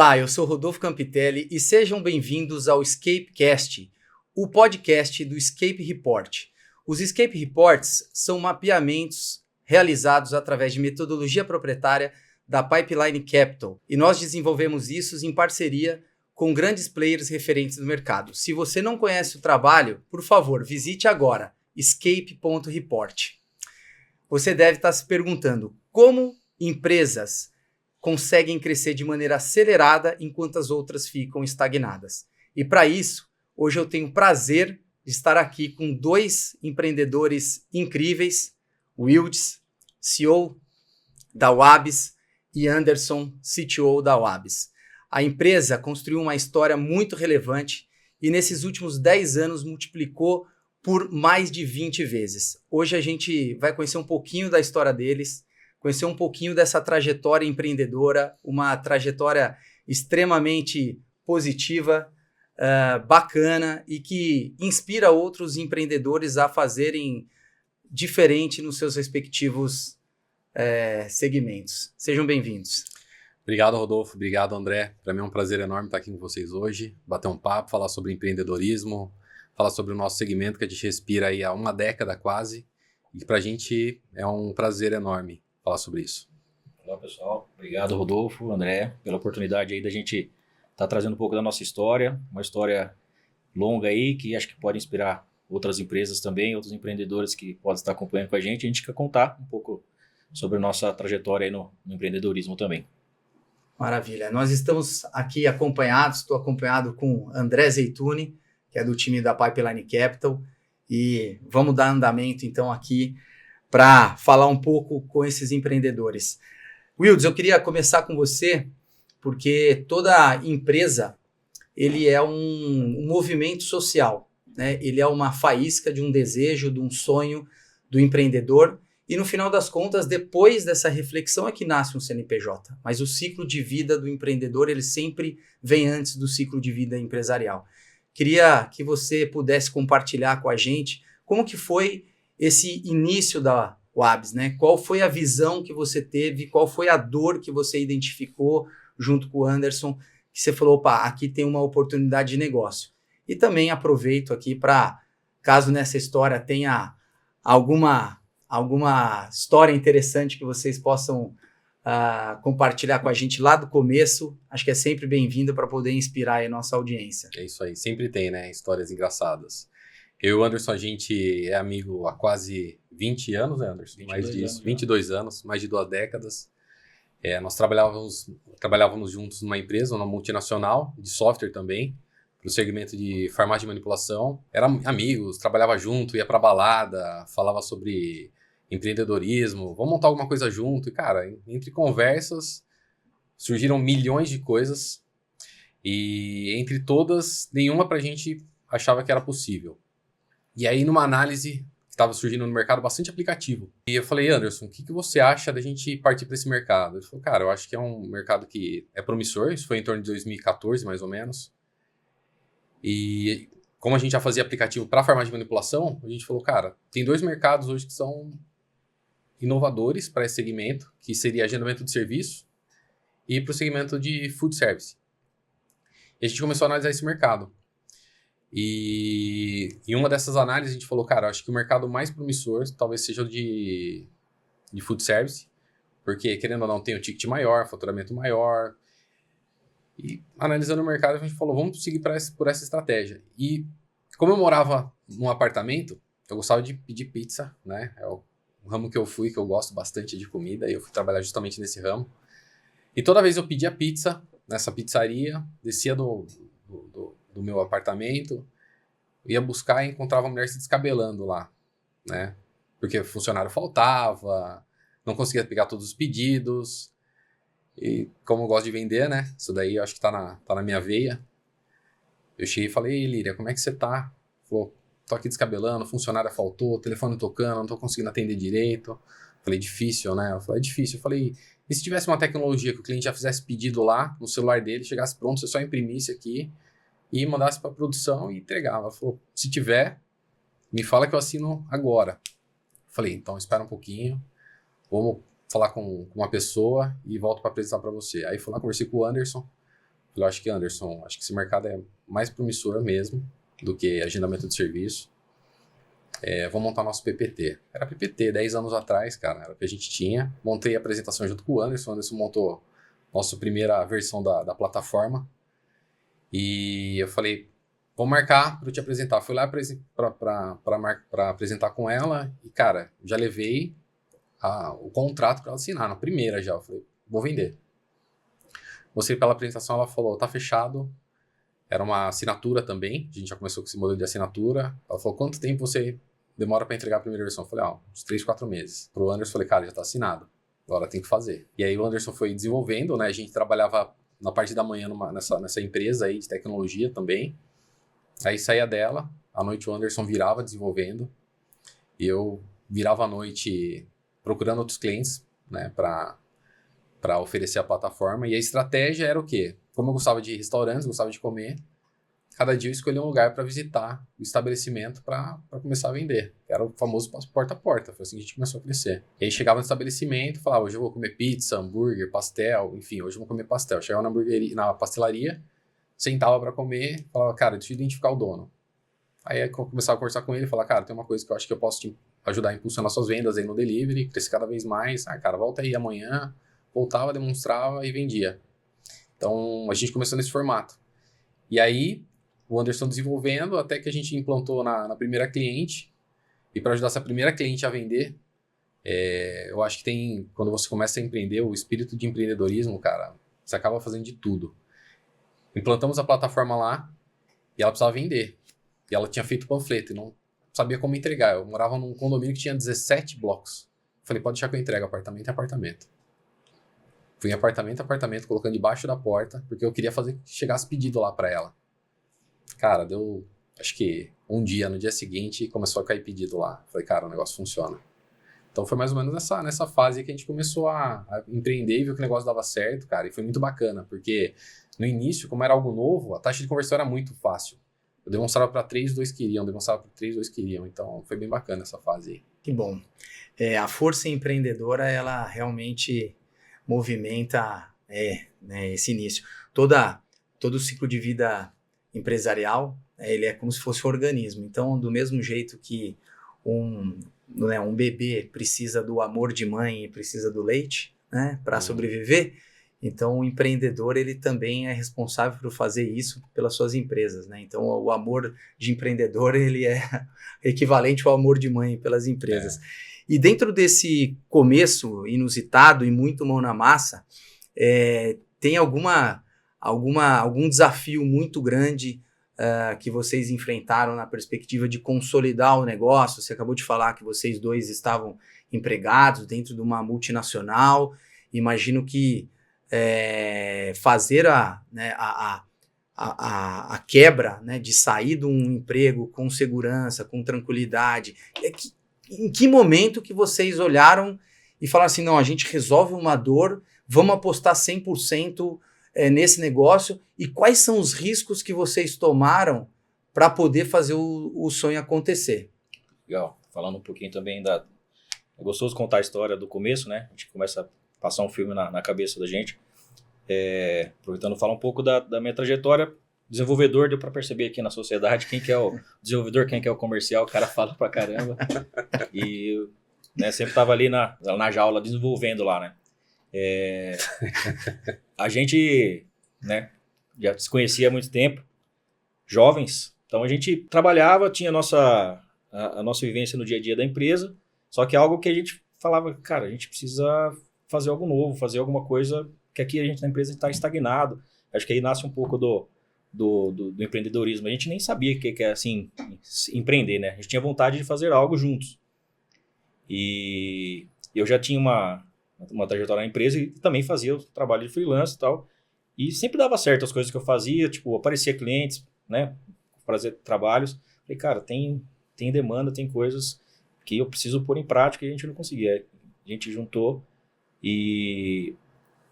Olá, eu sou Rodolfo Campitelli e sejam bem-vindos ao Escapecast, o podcast do Escape Report. Os Escape Reports são mapeamentos realizados através de metodologia proprietária da Pipeline Capital e nós desenvolvemos isso em parceria com grandes players referentes do mercado. Se você não conhece o trabalho, por favor, visite agora escape.report. Você deve estar se perguntando como empresas conseguem crescer de maneira acelerada enquanto as outras ficam estagnadas. E para isso, hoje eu tenho o prazer de estar aqui com dois empreendedores incríveis, Wildes, CEO da Wabs, e Anderson, CTO da Wabs. A empresa construiu uma história muito relevante e nesses últimos 10 anos multiplicou por mais de 20 vezes. Hoje a gente vai conhecer um pouquinho da história deles, conhecer um pouquinho dessa trajetória empreendedora, uma trajetória extremamente positiva, bacana e que inspira outros empreendedores a fazerem diferente nos seus respectivos segmentos. Sejam bem-vindos. Obrigado, Rodolfo. Obrigado, André. Para mim é um prazer enorme estar aqui com vocês hoje, bater um papo, falar sobre empreendedorismo, falar sobre o nosso segmento que a gente respira aí há uma década quase e para a gente é um prazer enorme falar sobre isso. Olá, pessoal. Obrigado, Rodolfo, André, pela oportunidade aí da gente estar trazendo um pouco da nossa história, uma história longa aí que acho que pode inspirar outras empresas também, outros empreendedores que podem estar acompanhando com a gente quer contar um pouco sobre a nossa trajetória aí no empreendedorismo também. Maravilha. Nós estamos aqui estou acompanhado com André Zeituni, que é do time da Pipeline Capital, e vamos dar andamento então aqui para falar um pouco com esses empreendedores. Wildes, eu queria começar com você, porque toda empresa ele é um movimento social, né? Ele é uma faísca de um desejo, de um sonho do empreendedor, e no final das contas, depois dessa reflexão é que nasce um CNPJ, mas o ciclo de vida do empreendedor ele sempre vem antes do ciclo de vida empresarial. Queria que você pudesse compartilhar com a gente como que foi esse início da Wabs, né? Qual foi a visão que você teve, qual foi a dor que você identificou junto com o Anderson, que você falou, opa, aqui tem uma oportunidade de negócio. E também aproveito aqui para, caso nessa história tenha alguma história interessante que vocês possam compartilhar com a gente lá do começo, acho que é sempre bem-vindo para poder inspirar aí a nossa audiência. É isso aí, sempre tem, né? Histórias engraçadas. Eu e o Anderson, a gente é amigo há quase 20 anos, né, Anderson? Mais disso, 22 anos, mais de 2 décadas. Nós trabalhávamos juntos numa empresa, uma multinacional, de software também, para o segmento de farmácia de manipulação. Éramos amigos, trabalhava junto, ia para balada, falava sobre empreendedorismo, vamos montar alguma coisa junto. E, cara, entre conversas, surgiram milhões de coisas e, entre todas, nenhuma pra gente achava que era possível. E aí, numa análise que estava surgindo no mercado, bastante aplicativo. E eu falei, Anderson, o que você acha da gente partir para esse mercado? Ele falou, cara, eu acho que é um mercado que é promissor. Isso foi em torno de 2014, mais ou menos. E como a gente já fazia aplicativo para farmácia de manipulação, a gente falou, cara, tem 2 mercados hoje que são inovadores para esse segmento, que seria agendamento de serviço e para o segmento de food service. E a gente começou a analisar esse mercado. E em uma dessas análises a gente falou, cara, acho que o mercado mais promissor talvez seja o de food service, porque querendo ou não tem um ticket maior, faturamento maior. E analisando o mercado a gente falou, vamos seguir por essa estratégia. E como eu morava num apartamento, eu gostava de pedir pizza, né? É o ramo que eu fui, que eu gosto bastante de comida, e eu fui trabalhar justamente nesse ramo. E toda vez eu pedia pizza nessa pizzaria, descia do meu apartamento, ia buscar e encontrava a mulher se descabelando lá, né? Porque funcionário faltava, não conseguia pegar todos os pedidos. E como eu gosto de vender, né? Isso daí eu acho que tá na minha veia. Eu cheguei e falei, ei, Líria, como é que você tá? Falou, tô aqui descabelando, funcionária faltou, telefone tocando, não tô conseguindo atender direito. Falei, difícil, né? Eu falei, é difícil. Eu falei, e se tivesse uma tecnologia que o cliente já fizesse pedido lá no celular dele, chegasse pronto, você só imprimisse aqui e mandasse para produção e entregava. Ela falou, se tiver, me fala que eu assino agora. Falei, então espera um pouquinho, vamos falar com uma pessoa e volto para apresentar para você. Aí fui lá, conversei com o Anderson, falei, eu acho que, Anderson, acho que esse mercado é mais promissor mesmo do que agendamento de serviço. Vou montar nosso PPT. Era PPT, 10 anos atrás, cara, era o que a gente tinha. Montei a apresentação junto com o Anderson montou nossa primeira versão da plataforma. E eu falei, vou marcar para eu te apresentar. Fui lá para apresentar com ela e, cara, já levei o contrato para ela assinar, na primeira já. Eu falei, vou vender. Mostrei pela apresentação, ela falou, tá fechado. Era uma assinatura também, a gente já começou com esse modelo de assinatura. Ela falou, quanto tempo você demora para entregar a primeira versão? Eu falei, uns 3, 4 meses. Pro Anderson, falei, cara, já tá assinado, agora tem que fazer. E aí o Anderson foi desenvolvendo, né? A gente trabalhava na parte da manhã nessa empresa aí de tecnologia também. Aí saía dela, à noite o Anderson virava desenvolvendo. E eu virava à noite procurando outros clientes, né, para oferecer a plataforma. E a estratégia era o quê? Como eu gostava de restaurantes, gostava de comer, cada dia eu escolhia um lugar para visitar o estabelecimento para começar a vender. Era o famoso porta a porta. Foi assim que a gente começou a crescer. E aí chegava no estabelecimento e falava, hoje eu vou comer pizza, hambúrguer, pastel, enfim, hoje eu vou comer pastel. Chegava na pastelaria, sentava para comer, falava, cara, deixa eu identificar o dono. Aí eu começava a conversar com ele e falava, cara, tem uma coisa que eu acho que eu posso te ajudar a impulsionar suas vendas aí no delivery, crescer cada vez mais. Cara, volta aí amanhã. Voltava, demonstrava e vendia. Então, a gente começou nesse formato. E aí, o Anderson desenvolvendo, até que a gente implantou na primeira cliente. E para ajudar essa primeira cliente a vender, eu acho que quando você começa a empreender, o espírito de empreendedorismo, cara, você acaba fazendo de tudo. Implantamos a plataforma lá e ela precisava vender. E ela tinha feito panfleto e não sabia como entregar. Eu morava num condomínio que tinha 17 blocos. Falei, pode deixar que eu entrego apartamento em apartamento. Fui em apartamento, colocando debaixo da porta, porque eu queria fazer que chegasse pedido lá pra ela. Cara, deu, acho que no dia seguinte, começou a cair pedido lá. Falei, cara, o negócio funciona. Então foi mais ou menos nessa fase que a gente começou a empreender e viu que o negócio dava certo, cara. E foi muito bacana, porque no início, como era algo novo, a taxa de conversão era muito fácil. Eu demonstrava para 3, 2 queriam, demonstrava para 3, 2 queriam. Então foi bem bacana essa fase aí. Que bom. A força empreendedora, ela realmente movimenta né, esse início. Todo o ciclo de vida empresarial, ele é como se fosse um organismo. Então, do mesmo jeito que um bebê precisa do amor de mãe e precisa do leite, né, para sobreviver, então o empreendedor ele também é responsável por fazer isso pelas suas empresas, né? Então, o amor de empreendedor ele é equivalente ao amor de mãe pelas empresas. E dentro desse começo inusitado e muito mão na massa, tem algum desafio muito grande que vocês enfrentaram na perspectiva de consolidar o negócio? Você acabou de falar que vocês dois estavam empregados dentro de uma multinacional. Imagino que fazer a quebra, né, de sair de um emprego com segurança, com tranquilidade, em que momento que vocês olharam e falaram assim, não, a gente resolve uma dor, vamos apostar 100% nesse negócio, e quais são os riscos que vocês tomaram para poder fazer o sonho acontecer? Legal, falando um pouquinho também é gostoso contar a história do começo, né? A gente começa a passar um filme na cabeça da gente. Aproveitando falar um pouco da minha trajetória, desenvolvedor, deu para perceber aqui na sociedade quem que é o desenvolvedor, quem que é o comercial, o cara fala pra caramba. E né, sempre tava ali na jaula desenvolvendo lá, né? A gente, né, já se conhecia há muito tempo, jovens, então a gente trabalhava, tinha a nossa vivência no dia a dia da empresa, só que é algo que a gente falava, cara, a gente precisa fazer algo novo, fazer alguma coisa que aqui a gente na empresa está estagnado. Acho que aí nasce um pouco do empreendedorismo. A gente nem sabia o que é assim, empreender, né? A gente tinha vontade de fazer algo juntos. E eu já tinha uma trajetória na empresa e também fazia o trabalho de freelance e tal. E sempre dava certo as coisas que eu fazia, tipo, aparecia clientes, né? Fazer trabalhos. Falei, cara, tem demanda, tem coisas que eu preciso pôr em prática e a gente não conseguia. A gente juntou e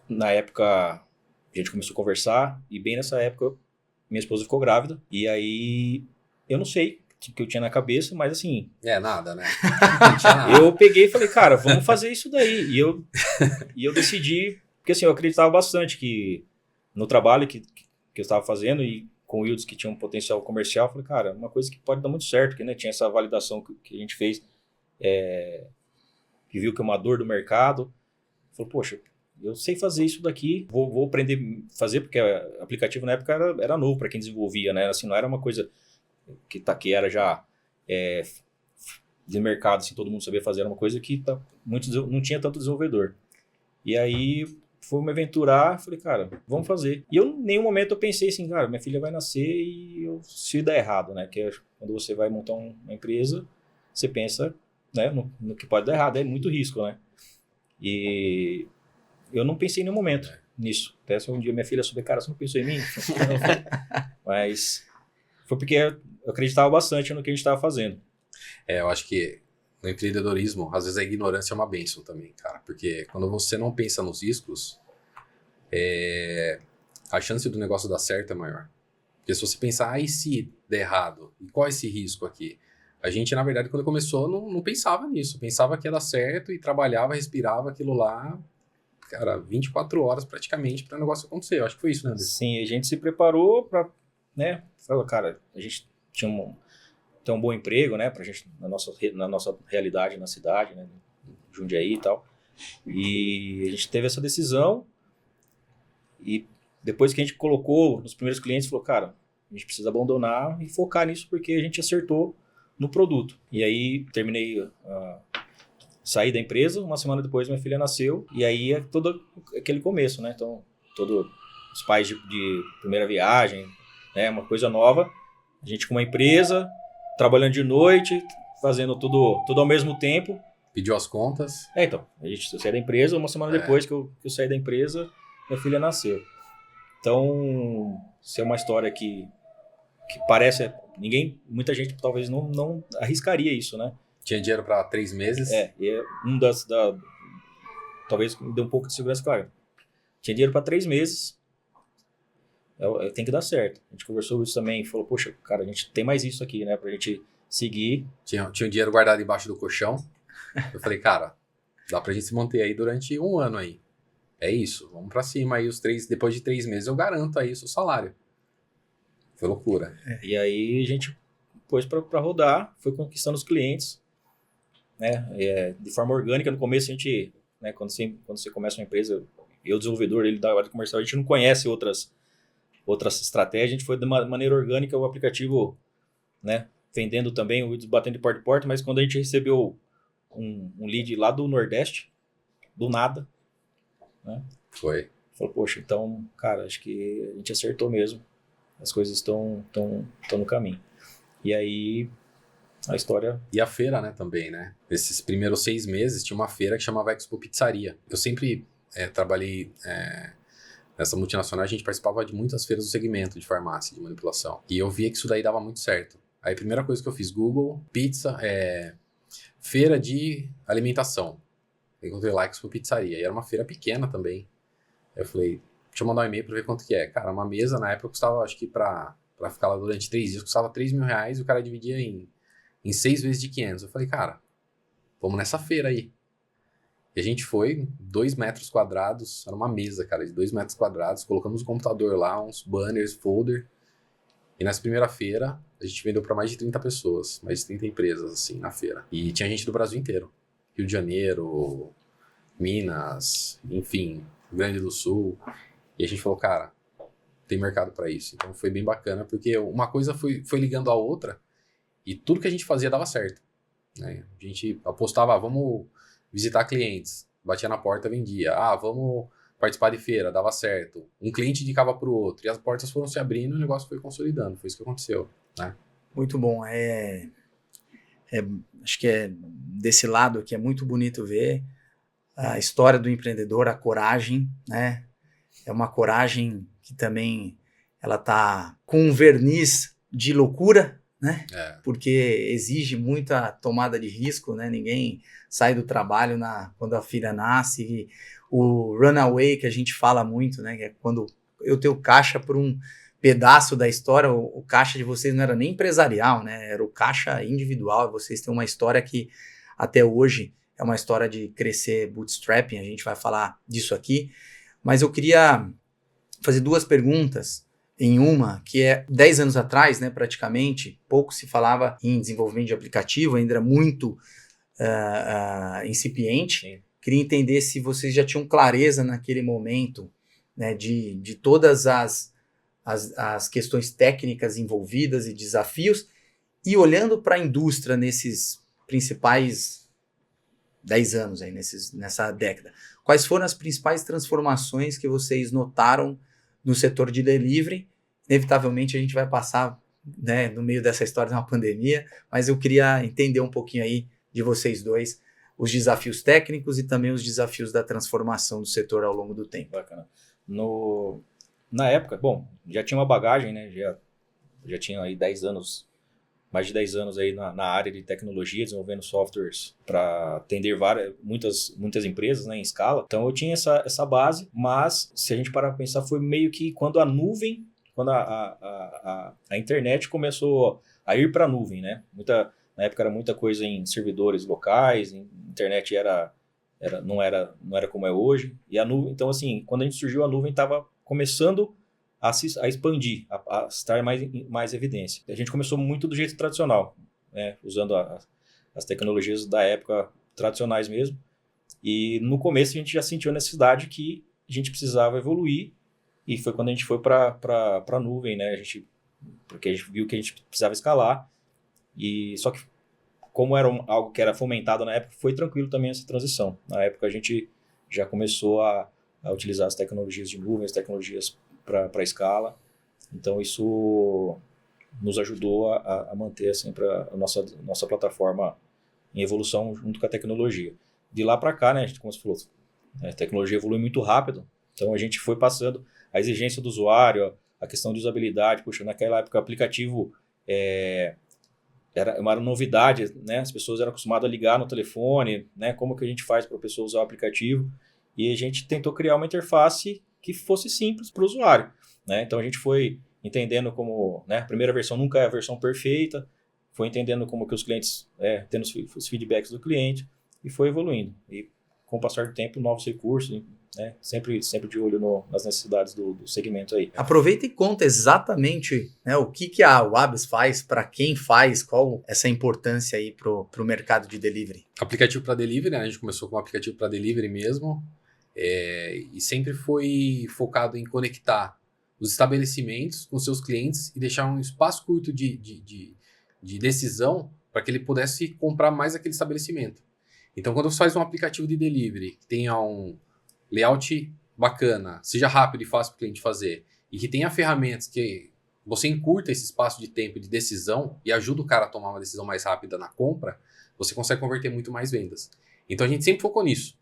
na época a gente começou a conversar e bem nessa época minha esposa ficou grávida e aí eu não sei o que eu tinha na cabeça, mas assim... nada, né? Não tinha nada. Eu peguei e falei, cara, vamos fazer isso daí. E eu decidi, porque assim, eu acreditava bastante que no trabalho, que que eu estava fazendo e com o Wilds que tinha um potencial comercial, eu falei, cara, uma coisa que pode dar muito certo, que né, tinha essa validação que a gente fez, que viu que é uma dor do mercado. Falei, poxa, eu sei fazer isso daqui, vou aprender a fazer, porque o aplicativo na época era novo para quem desenvolvia, né? Assim, não era uma coisa que era já de mercado, assim, todo mundo sabia fazer, era uma coisa que não tinha tanto desenvolvedor. E aí fui me aventurar, falei, cara, vamos fazer. E eu, em nenhum momento eu pensei assim, cara, minha filha vai nascer e se der errado, né? Que quando você vai montar uma empresa, você pensa, né, no que pode dar errado, é muito risco, né? E eu não pensei em nenhum momento nisso. Até se um dia minha filha souber, cara, você não pensou em mim? Mas foi porque eu acreditava bastante no que a gente estava fazendo. Eu acho que no empreendedorismo, às vezes a ignorância é uma bênção também, cara. Porque quando você não pensa nos riscos, a chance do negócio dar certo é maior. Porque se você pensar, e se der errado? E qual é esse risco aqui? A gente, na verdade, quando começou, não pensava nisso. Pensava que ia dar certo e trabalhava, respirava aquilo lá, cara, 24 horas praticamente para o negócio acontecer. Eu acho que foi isso, né, Anderson? Sim, a gente se preparou para, né, falou, cara, a gente tinha ter um bom emprego, né, pra gente, na nossa realidade na cidade, né, Jundiaí e tal. E a gente teve essa decisão e depois que a gente colocou nos primeiros clientes, falou, cara, a gente precisa abandonar e focar nisso porque a gente acertou no produto. E aí terminei, saí da empresa, uma semana depois minha filha nasceu e aí é todo aquele começo, né? Então, todos os pais de primeira viagem, né? Uma coisa nova. A gente com uma empresa, trabalhando de noite, fazendo tudo ao mesmo tempo. Pediu as contas. Então, eu saí da empresa, uma semana depois que eu saí da empresa, minha filha nasceu. Então, isso é uma história que parece... muita gente talvez não arriscaria isso, né? Tinha dinheiro para 3 meses. E é talvez me dê um pouco de segurança, claro. Tinha dinheiro para 3 meses. Tem que dar certo. A gente conversou isso também, falou, poxa, cara, a gente tem mais isso aqui, né? Pra gente seguir. Tinha um dinheiro guardado embaixo do colchão. Eu falei, cara, dá pra gente se manter aí durante 1 ano aí. É isso, vamos pra cima aí depois de 3 meses eu garanto aí o seu salário. Foi loucura. E aí a gente pôs para rodar, foi conquistando os clientes, né? De forma orgânica. No começo a gente, né, quando você começa uma empresa, eu desenvolvedor, ele da área comercial, a gente não conhece outras estratégias, a gente foi de uma maneira orgânica, o aplicativo, né, vendendo também, o batendo de porta em porta, mas quando a gente recebeu um lead lá do Nordeste, do nada, né? Falou, poxa, então, cara, acho que a gente acertou mesmo. As coisas estão no caminho. E aí, a história... E a feira, né, também, né? Nesses primeiros 6 meses, tinha uma feira que chamava Expo Pizzaria. Eu sempre trabalhei nessa multinacional, a gente participava de muitas feiras do segmento de farmácia, de manipulação. E eu via que isso daí dava muito certo. Aí, a primeira coisa que eu fiz, Google, pizza, feira de alimentação. Encontrei lá Expo Pizzaria. E era uma feira pequena também. Aí eu falei... Deixa eu mandar um e-mail pra ver quanto que é. Cara, uma mesa na época custava, acho que pra ficar lá durante 3 dias, custava R$3.000 e o cara dividia em 6 vezes de 500. Eu falei, cara, vamos nessa feira aí. E a gente foi, 2 metros quadrados, era uma mesa, cara, de 2 metros quadrados, colocamos um computador lá, uns banners, folder. E nessa primeira feira, a gente vendeu pra mais de 30 pessoas, mais de 30 empresas, assim, na feira. E tinha gente do Brasil inteiro. Rio de Janeiro, Minas, enfim, Rio Grande do Sul... E a gente falou, cara, tem mercado para isso. Então foi bem bacana, porque uma coisa foi ligando a outra e tudo que a gente fazia dava certo, né? A gente apostava, vamos visitar clientes, batia na porta, vendia. Vamos participar de feira, dava certo. Um cliente indicava para o outro e as portas foram se abrindo e o negócio foi consolidando. Foi isso que aconteceu, né? Muito bom. Acho que desse lado aqui é muito bonito ver a história do empreendedor, a coragem, né? É uma coragem que também ela tá com um verniz de loucura, né? Porque exige muita tomada de risco, né? Ninguém sai do trabalho quando a filha nasce. E o runaway que a gente fala muito, né? Que é quando eu tenho caixa por um pedaço da história, o caixa de vocês não era nem empresarial, né? Era o caixa individual. Vocês têm uma história que até hoje é uma história de crescer bootstrapping. A gente vai falar disso aqui. Mas eu queria fazer 2 perguntas em uma que é 10 anos atrás, né, praticamente, pouco se falava em desenvolvimento de aplicativo, ainda era muito incipiente. Sim. Queria entender se vocês já tinham clareza naquele momento, né, de todas as questões técnicas envolvidas e desafios, e olhando para a indústria nesses principais 10 anos, aí, nessa década, quais foram as principais transformações que vocês notaram no setor de delivery? Inevitavelmente a gente vai passar, né, no meio dessa história de uma pandemia, mas eu queria entender um pouquinho aí de vocês dois, os desafios técnicos e também os desafios da transformação do setor ao longo do tempo. Bacana. Na época, bom, já tinha uma bagagem, né? Já tinha aí 10 anos, mais de 10 anos aí na área de tecnologia, desenvolvendo softwares para atender muitas empresas, né, em escala. Então eu tinha essa base, mas se a gente parar para pensar, foi meio que quando a internet começou a ir para a nuvem, né? Na época era muita coisa em servidores locais, a internet não era como é hoje. E a nuvem, então assim, quando a gente surgiu, a nuvem estava começando a expandir, a estar mais evidência. A gente começou muito do jeito tradicional, né? Usando as tecnologias da época tradicionais mesmo. E no começo a gente já sentiu a necessidade que a gente precisava evoluir, e foi quando a gente foi para a nuvem, né? Porque a gente viu que a gente precisava escalar. E só que, como era algo que era fomentado na época, foi tranquilo também essa transição. Na época a gente já começou a utilizar as tecnologias de nuvem, as tecnologias para escala. Então isso nos ajudou a manter sempre a nossa plataforma em evolução junto com a tecnologia. De lá para cá, né, como você falou, a tecnologia evolui muito rápido. Então a gente foi passando a exigência do usuário, a questão de usabilidade. Puxa, naquela época o aplicativo era uma novidade, né? As pessoas eram acostumadas a ligar no telefone, né? Como que a gente faz para a pessoa usar o aplicativo? E a gente tentou criar uma interface que fosse simples para o usuário, né? Então a gente foi entendendo como, né, a primeira versão nunca é a versão perfeita, foi entendendo como que os clientes, tendo os feedbacks do cliente, e foi evoluindo. E com o passar do tempo, novos recursos, né? Sempre de olho nas necessidades do segmento aí. Aproveita e conta exatamente, né, o que a Wabs faz, para quem faz, qual essa importância aí pro mercado de delivery. Aplicativo para delivery, né? A gente começou com um aplicativo para delivery mesmo, e sempre foi focado em conectar os estabelecimentos com seus clientes e deixar um espaço curto de decisão para que ele pudesse comprar mais aquele estabelecimento. Então, quando você faz um aplicativo de delivery que tenha um layout bacana, seja rápido e fácil para o cliente fazer, e que tenha ferramentas que você encurta esse espaço de tempo de decisão e ajuda o cara a tomar uma decisão mais rápida na compra, você consegue converter muito mais vendas. Então a gente sempre focou nisso.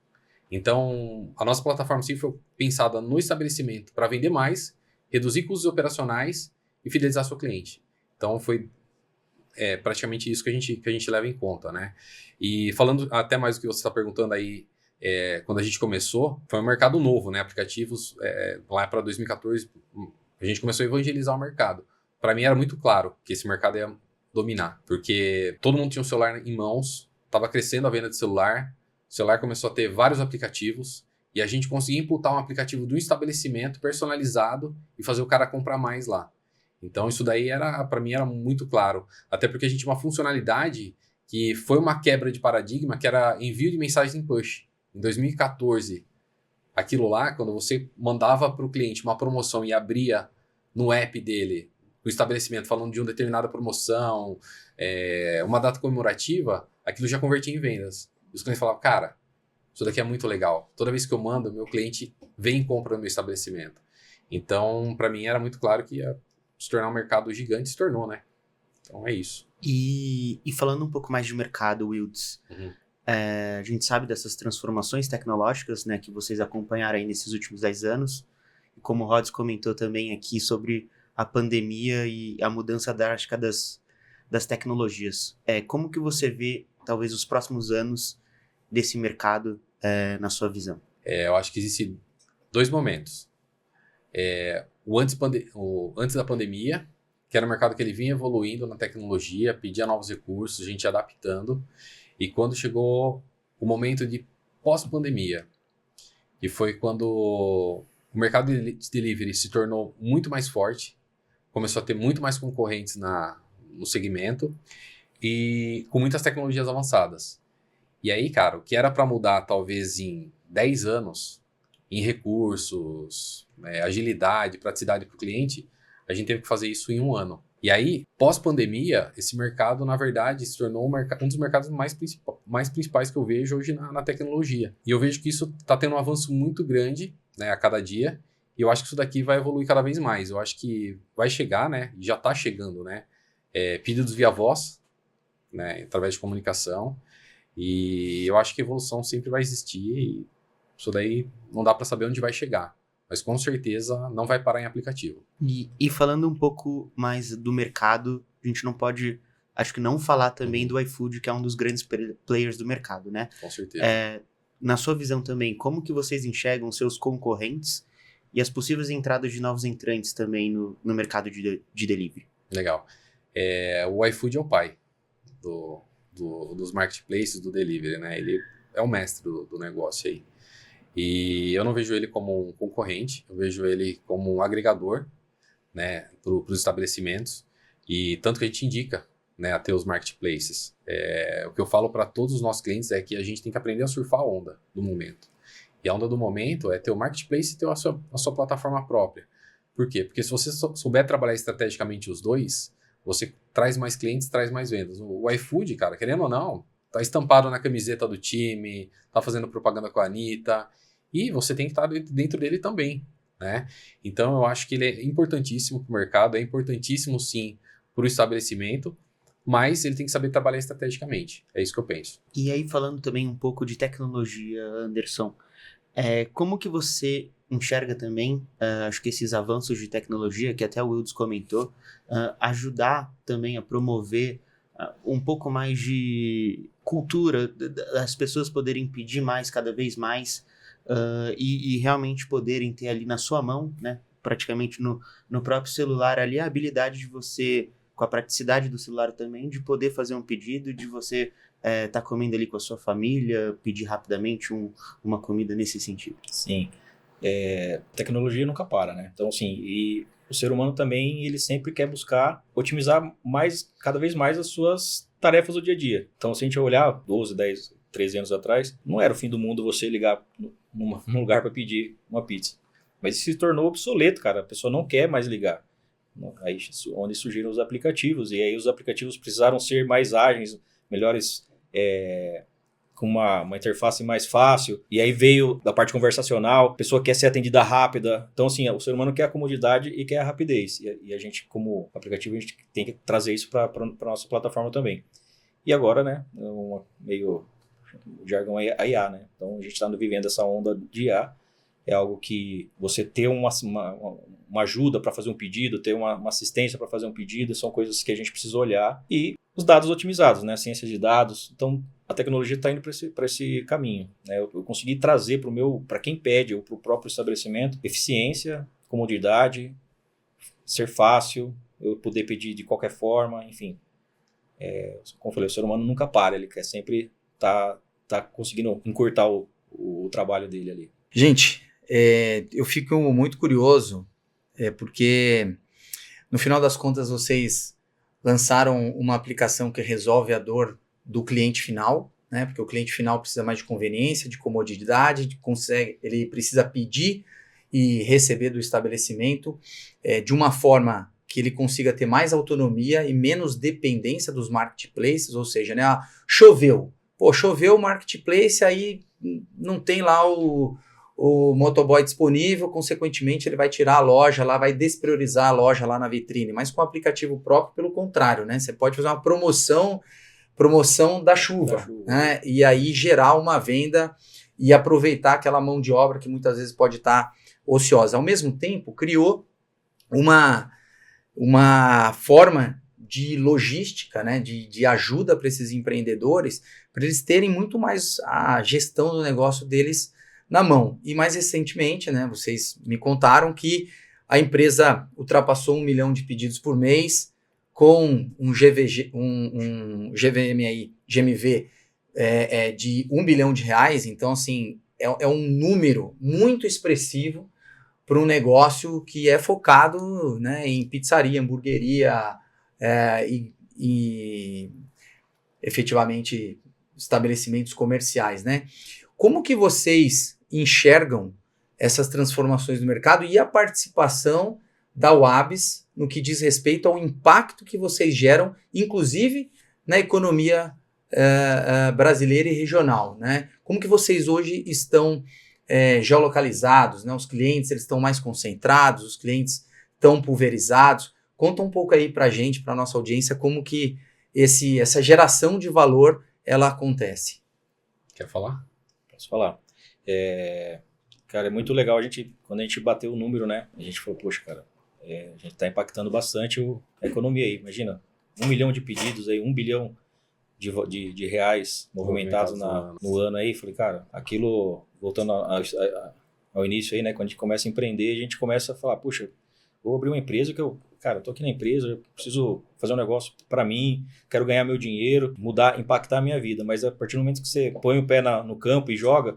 Então a nossa plataforma sempre foi pensada no estabelecimento para vender mais, reduzir custos operacionais e fidelizar seu cliente. Então foi praticamente isso que a gente leva em conta, né? E falando até mais do que você está perguntando aí, quando a gente começou, foi um mercado novo, né? Aplicativos, lá para 2014, a gente começou a evangelizar o mercado. Para mim era muito claro que esse mercado ia dominar, porque todo mundo tinha um celular em mãos, estava crescendo a venda de celular, o celular começou a ter vários aplicativos, e a gente conseguia imputar um aplicativo de um estabelecimento personalizado e fazer o cara comprar mais lá. Então isso daí para mim era muito claro, até porque a gente tinha uma funcionalidade que foi uma quebra de paradigma, que era envio de mensagens em push. Em 2014, aquilo lá, quando você mandava para o cliente uma promoção e abria no app dele, no estabelecimento, falando de uma determinada promoção, uma data comemorativa, aquilo já convertia em vendas. E os clientes falavam, cara, isso daqui é muito legal. Toda vez que eu mando, meu cliente vem e compra no meu estabelecimento. Então, para mim, era muito claro que ia se tornar um mercado gigante, se tornou, né? Então, é isso. E falando um pouco mais de mercado, Wilds, a gente sabe dessas transformações tecnológicas, né, que vocês acompanharam aí nesses últimos 10 anos. E como o Rods comentou também aqui sobre a pandemia e a mudança drástica das tecnologias. Como que você vê, talvez, os próximos anos desse mercado na sua visão? Eu acho que existem dois momentos. O antes da pandemia, que era um mercado que ele vinha evoluindo na tecnologia, pedia novos recursos, a gente adaptando. E quando chegou o momento de pós-pandemia, que foi quando o mercado de delivery se tornou muito mais forte, começou a ter muito mais concorrentes no segmento e com muitas tecnologias avançadas. E aí, cara, o que era para mudar talvez em 10 anos, em recursos, agilidade, praticidade para o cliente, a gente teve que fazer isso em 1 ano. E aí, pós-pandemia, esse mercado, na verdade, se tornou um dos mercados mais principais que eu vejo hoje na tecnologia. E eu vejo que isso está tendo um avanço muito grande, né, a cada dia, e eu acho que isso daqui vai evoluir cada vez mais. Eu acho que vai chegar, né, já está chegando, né, pedidos via voz, né, através de comunicação, e eu acho que a evolução sempre vai existir, e isso daí não dá para saber onde vai chegar. Mas com certeza não vai parar em aplicativo. E falando um pouco mais do mercado, a gente não pode, acho que não falar também do iFood, que é um dos grandes players do mercado, né? Com certeza. Na sua visão também, como que vocês enxergam seus concorrentes e as possíveis entradas de novos entrantes também no mercado de delivery? Legal. O iFood é o pai dos marketplaces, do delivery, né? Ele é o mestre do negócio aí. E eu não vejo ele como um concorrente, eu vejo ele como um agregador, né, para os estabelecimentos, e tanto que a gente indica, né, a ter os marketplaces. O que eu falo para todos os nossos clientes é que a gente tem que aprender a surfar a onda do momento. E a onda do momento é ter o marketplace e ter a sua plataforma própria. Por quê? Porque se você souber trabalhar estrategicamente os dois, você traz mais clientes, traz mais vendas. O iFood, cara, querendo ou não, tá estampado na camiseta do time, tá fazendo propaganda com a Anitta, e você tem que estar dentro dele também, né? Então eu acho que ele é importantíssimo para o mercado, é importantíssimo sim para o estabelecimento, mas ele tem que saber trabalhar estrategicamente, é isso que eu penso. E aí falando também um pouco de tecnologia, Anderson, como que você enxerga também, acho que esses avanços de tecnologia, que até o Wilds comentou, ajudar também a promover um pouco mais de cultura, das pessoas poderem pedir mais, cada vez mais, e realmente poderem ter ali na sua mão, né, praticamente no próprio celular ali, a habilidade de você, com a praticidade do celular também, de poder fazer um pedido, de você tá comendo ali com a sua família, pedir rapidamente uma comida nesse sentido. Sim. Tecnologia nunca para, né? Então, assim, e o ser humano também, ele sempre quer buscar otimizar cada vez mais as suas tarefas do dia a dia. Então, se a gente olhar 12, 10, 13 anos atrás, não era o fim do mundo você ligar num lugar para pedir uma pizza. Mas isso se tornou obsoleto, cara. A pessoa não quer mais ligar. Aí, onde surgiram os aplicativos. E aí os aplicativos precisaram ser mais ágeis, melhores, com uma interface mais fácil. E aí veio da parte conversacional, a pessoa quer ser atendida rápida. Então, assim, o ser humano quer a comodidade e quer a rapidez. E a gente, como aplicativo, a gente tem que trazer isso para a nossa plataforma também. E agora, né, meio jargão a IA, né? Então, a gente está vivendo essa onda de IA. É algo que você ter uma ajuda para fazer um pedido, ter uma assistência para fazer um pedido, são coisas que a gente precisa olhar. E os dados otimizados, né? Ciência de dados. Então, a tecnologia está indo para esse caminho, né? Eu consegui trazer para quem pede ou para o próprio estabelecimento eficiência, comodidade, ser fácil, eu poder pedir de qualquer forma, enfim. Como eu falei, o ser humano nunca para, ele quer sempre tá conseguindo encurtar o trabalho dele ali. Gente, eu fico muito curioso, porque no final das contas vocês lançaram uma aplicação que resolve a dor do cliente final, né? Porque o cliente final precisa mais de conveniência, de comodidade, ele precisa pedir e receber do estabelecimento de uma forma que ele consiga ter mais autonomia e menos dependência dos marketplaces, ou seja, né, choveu o marketplace, aí não tem lá o motoboy disponível, consequentemente ele vai tirar a loja lá, vai despriorizar a loja lá na vitrine, mas com o aplicativo próprio, pelo contrário, né, você pode fazer uma promoção da chuva, né, e aí gerar uma venda e aproveitar aquela mão de obra que muitas vezes pode estar ociosa. Ao mesmo tempo, criou uma forma de logística, né, de ajuda para esses empreendedores, para eles terem muito mais a gestão do negócio deles na mão. E mais recentemente, né, vocês me contaram que a empresa ultrapassou 1 milhão de pedidos por mês, com um GMV de R$1 bilhão. Então, assim, é um número muito expressivo, para um negócio que é focado, né, em pizzaria, hamburgueria e efetivamente estabelecimentos comerciais, né? Como que vocês enxergam essas transformações no mercado e a participação da UABS no que diz respeito ao impacto que vocês geram, inclusive na economia brasileira e regional, né? Como que vocês hoje estão geolocalizados, né? Os clientes eles estão mais concentrados, os clientes estão pulverizados. Conta um pouco aí para a gente, para a nossa audiência, como que essa geração de valor ela acontece. Quer falar? Posso falar. Cara, é muito legal quando a gente bateu o número, né? A gente falou, poxa, cara, a gente está impactando bastante a economia aí. Imagina, 1 milhão de pedidos aí, 1 bilhão de reais movimentados no ano aí. Falei, cara, aquilo, voltando ao início aí, né? Quando a gente começa a empreender, a gente começa a falar, puxa, vou abrir uma empresa cara, eu tô aqui na empresa, eu preciso fazer um negócio para mim, quero ganhar meu dinheiro, impactar a minha vida. Mas a partir do momento que você põe o pé no campo e joga,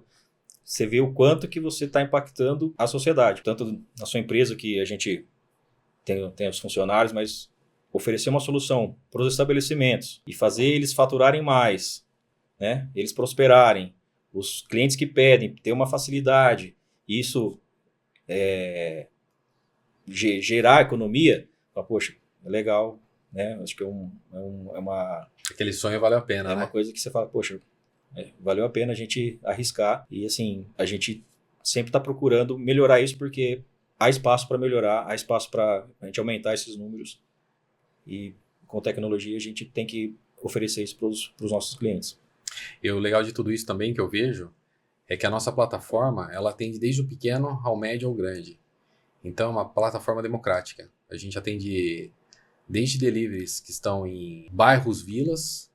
você vê o quanto que você está impactando a sociedade. Tanto na sua empresa, que a gente tem os funcionários, mas oferecer uma solução para os estabelecimentos e fazer eles faturarem mais, né? Eles prosperarem, os clientes que pedem, ter uma facilidade, isso gerar economia, poxa, é legal, né? Acho que é uma... Aquele sonho valeu a pena, né? É uma coisa que você fala, poxa, valeu a pena a gente arriscar. E assim, a gente sempre está procurando melhorar isso, porque há espaço para melhorar, há espaço para a gente aumentar esses números. E com tecnologia a gente tem que oferecer isso para os nossos clientes. E o legal de tudo isso também que eu vejo é que a nossa plataforma, ela atende desde o pequeno ao médio ao grande. Então é uma plataforma democrática. A gente atende desde deliveries que estão em bairros, vilas,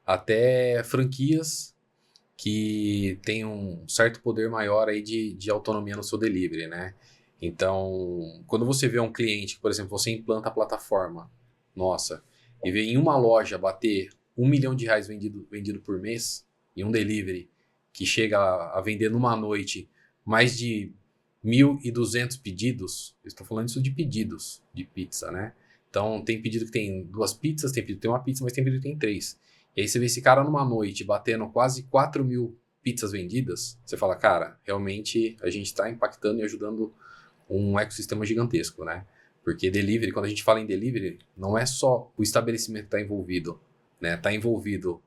até franquias que têm um certo poder maior aí de autonomia no seu delivery, né? Então, quando você vê um cliente, por exemplo, você implanta a plataforma, nossa, e vê em uma loja bater R$1 milhão vendido por mês, em um delivery que chega a vender numa noite mais de 1.200 pedidos, eu estou falando isso de pedidos de pizza, né? Então, tem pedido que tem 2 pizzas, tem pedido que tem uma pizza, mas tem pedido que tem 3. E aí você vê esse cara numa noite batendo quase 4.000 pizzas vendidas, você fala, cara, realmente a gente está impactando e ajudando um ecossistema gigantesco, né? Porque delivery, quando a gente fala em delivery, não é só o estabelecimento que está envolvido, né? Está envolvido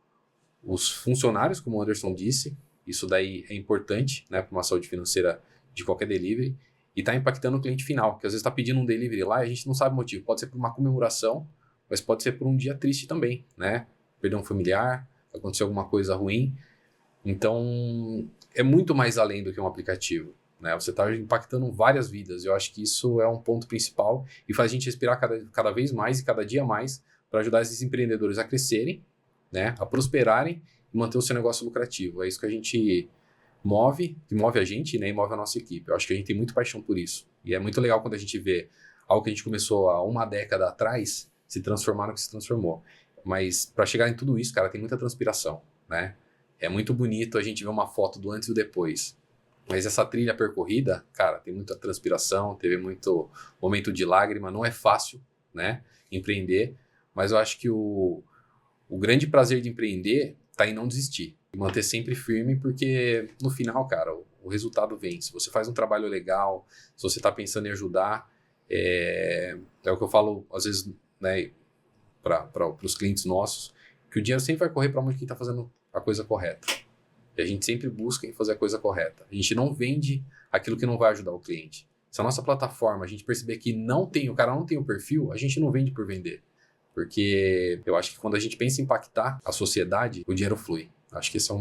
os funcionários, como o Anderson disse, isso daí é importante, né, para uma saúde financeira de qualquer delivery, e está impactando o cliente final, que às vezes está pedindo um delivery lá e a gente não sabe o motivo. Pode ser por uma comemoração, mas pode ser por um dia triste também, né? Perder um familiar, acontecer alguma coisa ruim. Então, é muito mais além do que um aplicativo, né? Você está impactando várias vidas. Eu acho que isso é um ponto principal e faz a gente respirar cada vez mais e cada dia mais para ajudar esses empreendedores a crescerem, né? A prosperarem e manter o seu negócio lucrativo. É isso que a gente que move a gente, né, e move a nossa equipe. Eu acho que a gente tem muita paixão por isso. E é muito legal quando a gente vê algo que a gente começou há uma década atrás se transformar no que se transformou. Mas para chegar em tudo isso, cara, tem muita transpiração, né? É muito bonito a gente ver uma foto do antes e do depois. Mas essa trilha percorrida, cara, tem muita transpiração, teve muito momento de lágrima. Não é fácil, né, empreender. Mas eu acho que o grande prazer de empreender tá em não desistir. E manter sempre firme, porque no final, cara, o resultado vem. Se você faz um trabalho legal, se você está pensando em ajudar, é o que eu falo, às vezes, né, para os clientes nossos, que o dinheiro sempre vai correr para onde quem está fazendo a coisa correta. E a gente sempre busca em fazer a coisa correta. A gente não vende aquilo que não vai ajudar o cliente. Se a nossa plataforma, a gente perceber que o cara não tem o perfil, a gente não vende por vender. Porque eu acho que quando a gente pensa em impactar a sociedade, o dinheiro flui. Acho que isso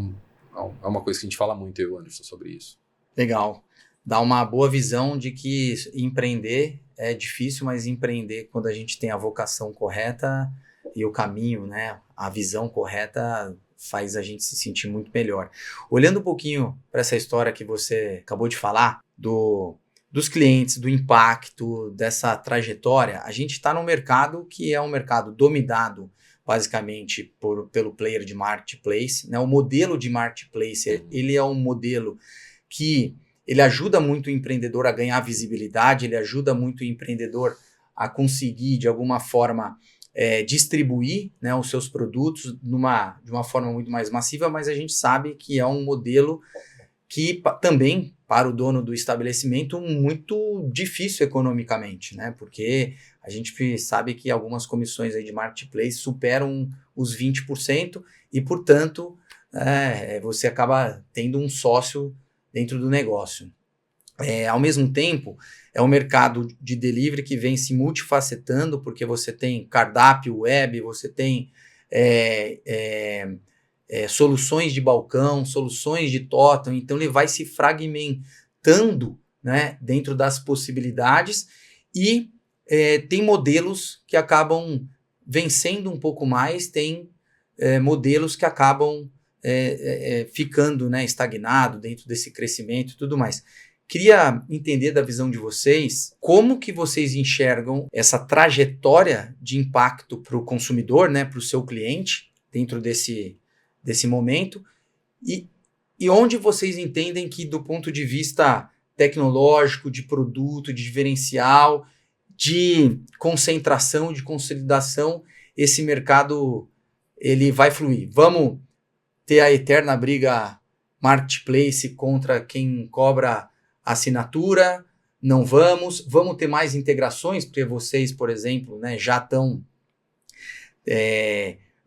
é uma coisa que a gente fala muito, eu e o Anderson, sobre isso. Legal. Dá uma boa visão de que empreender é difícil, mas empreender quando a gente tem a vocação correta e o caminho, né, a visão correta, faz a gente se sentir muito melhor. Olhando um pouquinho para essa história que você acabou de falar, dos clientes, do impacto, dessa trajetória, a gente está num mercado que é um mercado dominado basicamente pelo player de marketplace, né? O modelo de marketplace, ele é um modelo que ele ajuda muito o empreendedor a ganhar visibilidade, ele ajuda muito o empreendedor a conseguir, de alguma forma, distribuir, né, os seus produtos de uma forma muito mais massiva, mas a gente sabe que é um modelo que também, para o dono do estabelecimento, muito difícil economicamente, né? Porque a gente sabe que algumas comissões aí de marketplace superam os 20% e, portanto, você acaba tendo um sócio dentro do negócio. Ao mesmo tempo, é um mercado de delivery que vem se multifacetando, porque você tem cardápio web, você tem soluções de balcão, soluções de totem, então ele vai se fragmentando, né, dentro das possibilidades e tem modelos que acabam vencendo um pouco mais, tem modelos que acabam ficando, né, estagnado dentro desse crescimento e tudo mais. Queria entender da visão de vocês, como que vocês enxergam essa trajetória de impacto para o consumidor, né, para o seu cliente, dentro desse momento, e onde vocês entendem que, do ponto de vista tecnológico, de produto, de diferencial, de concentração, de consolidação, esse mercado ele vai fluir. Vamos ter a eterna briga marketplace contra quem cobra assinatura? Não vamos ter mais integrações, porque vocês, por exemplo, né, já estão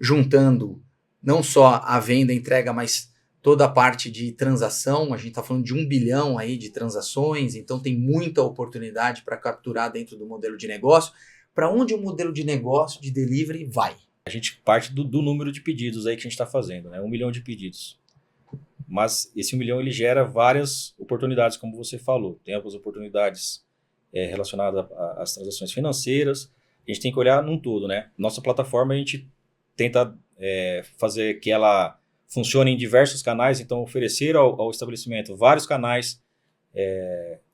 juntando não só a venda, a entrega, mas toda a parte de transação. A gente está falando de 1 bilhão aí de transações, então tem muita oportunidade para capturar dentro do modelo de negócio. Para onde o modelo de negócio de delivery vai? A gente parte do número de pedidos aí que a gente está fazendo, né? 1 milhão de pedidos. Mas esse 1 milhão ele gera várias oportunidades, como você falou. Tem algumas oportunidades relacionadas às transações financeiras. A gente tem que olhar num todo, né? Nossa plataforma a gente tenta fazer que ela funcione em diversos canais, então oferecer ao estabelecimento vários canais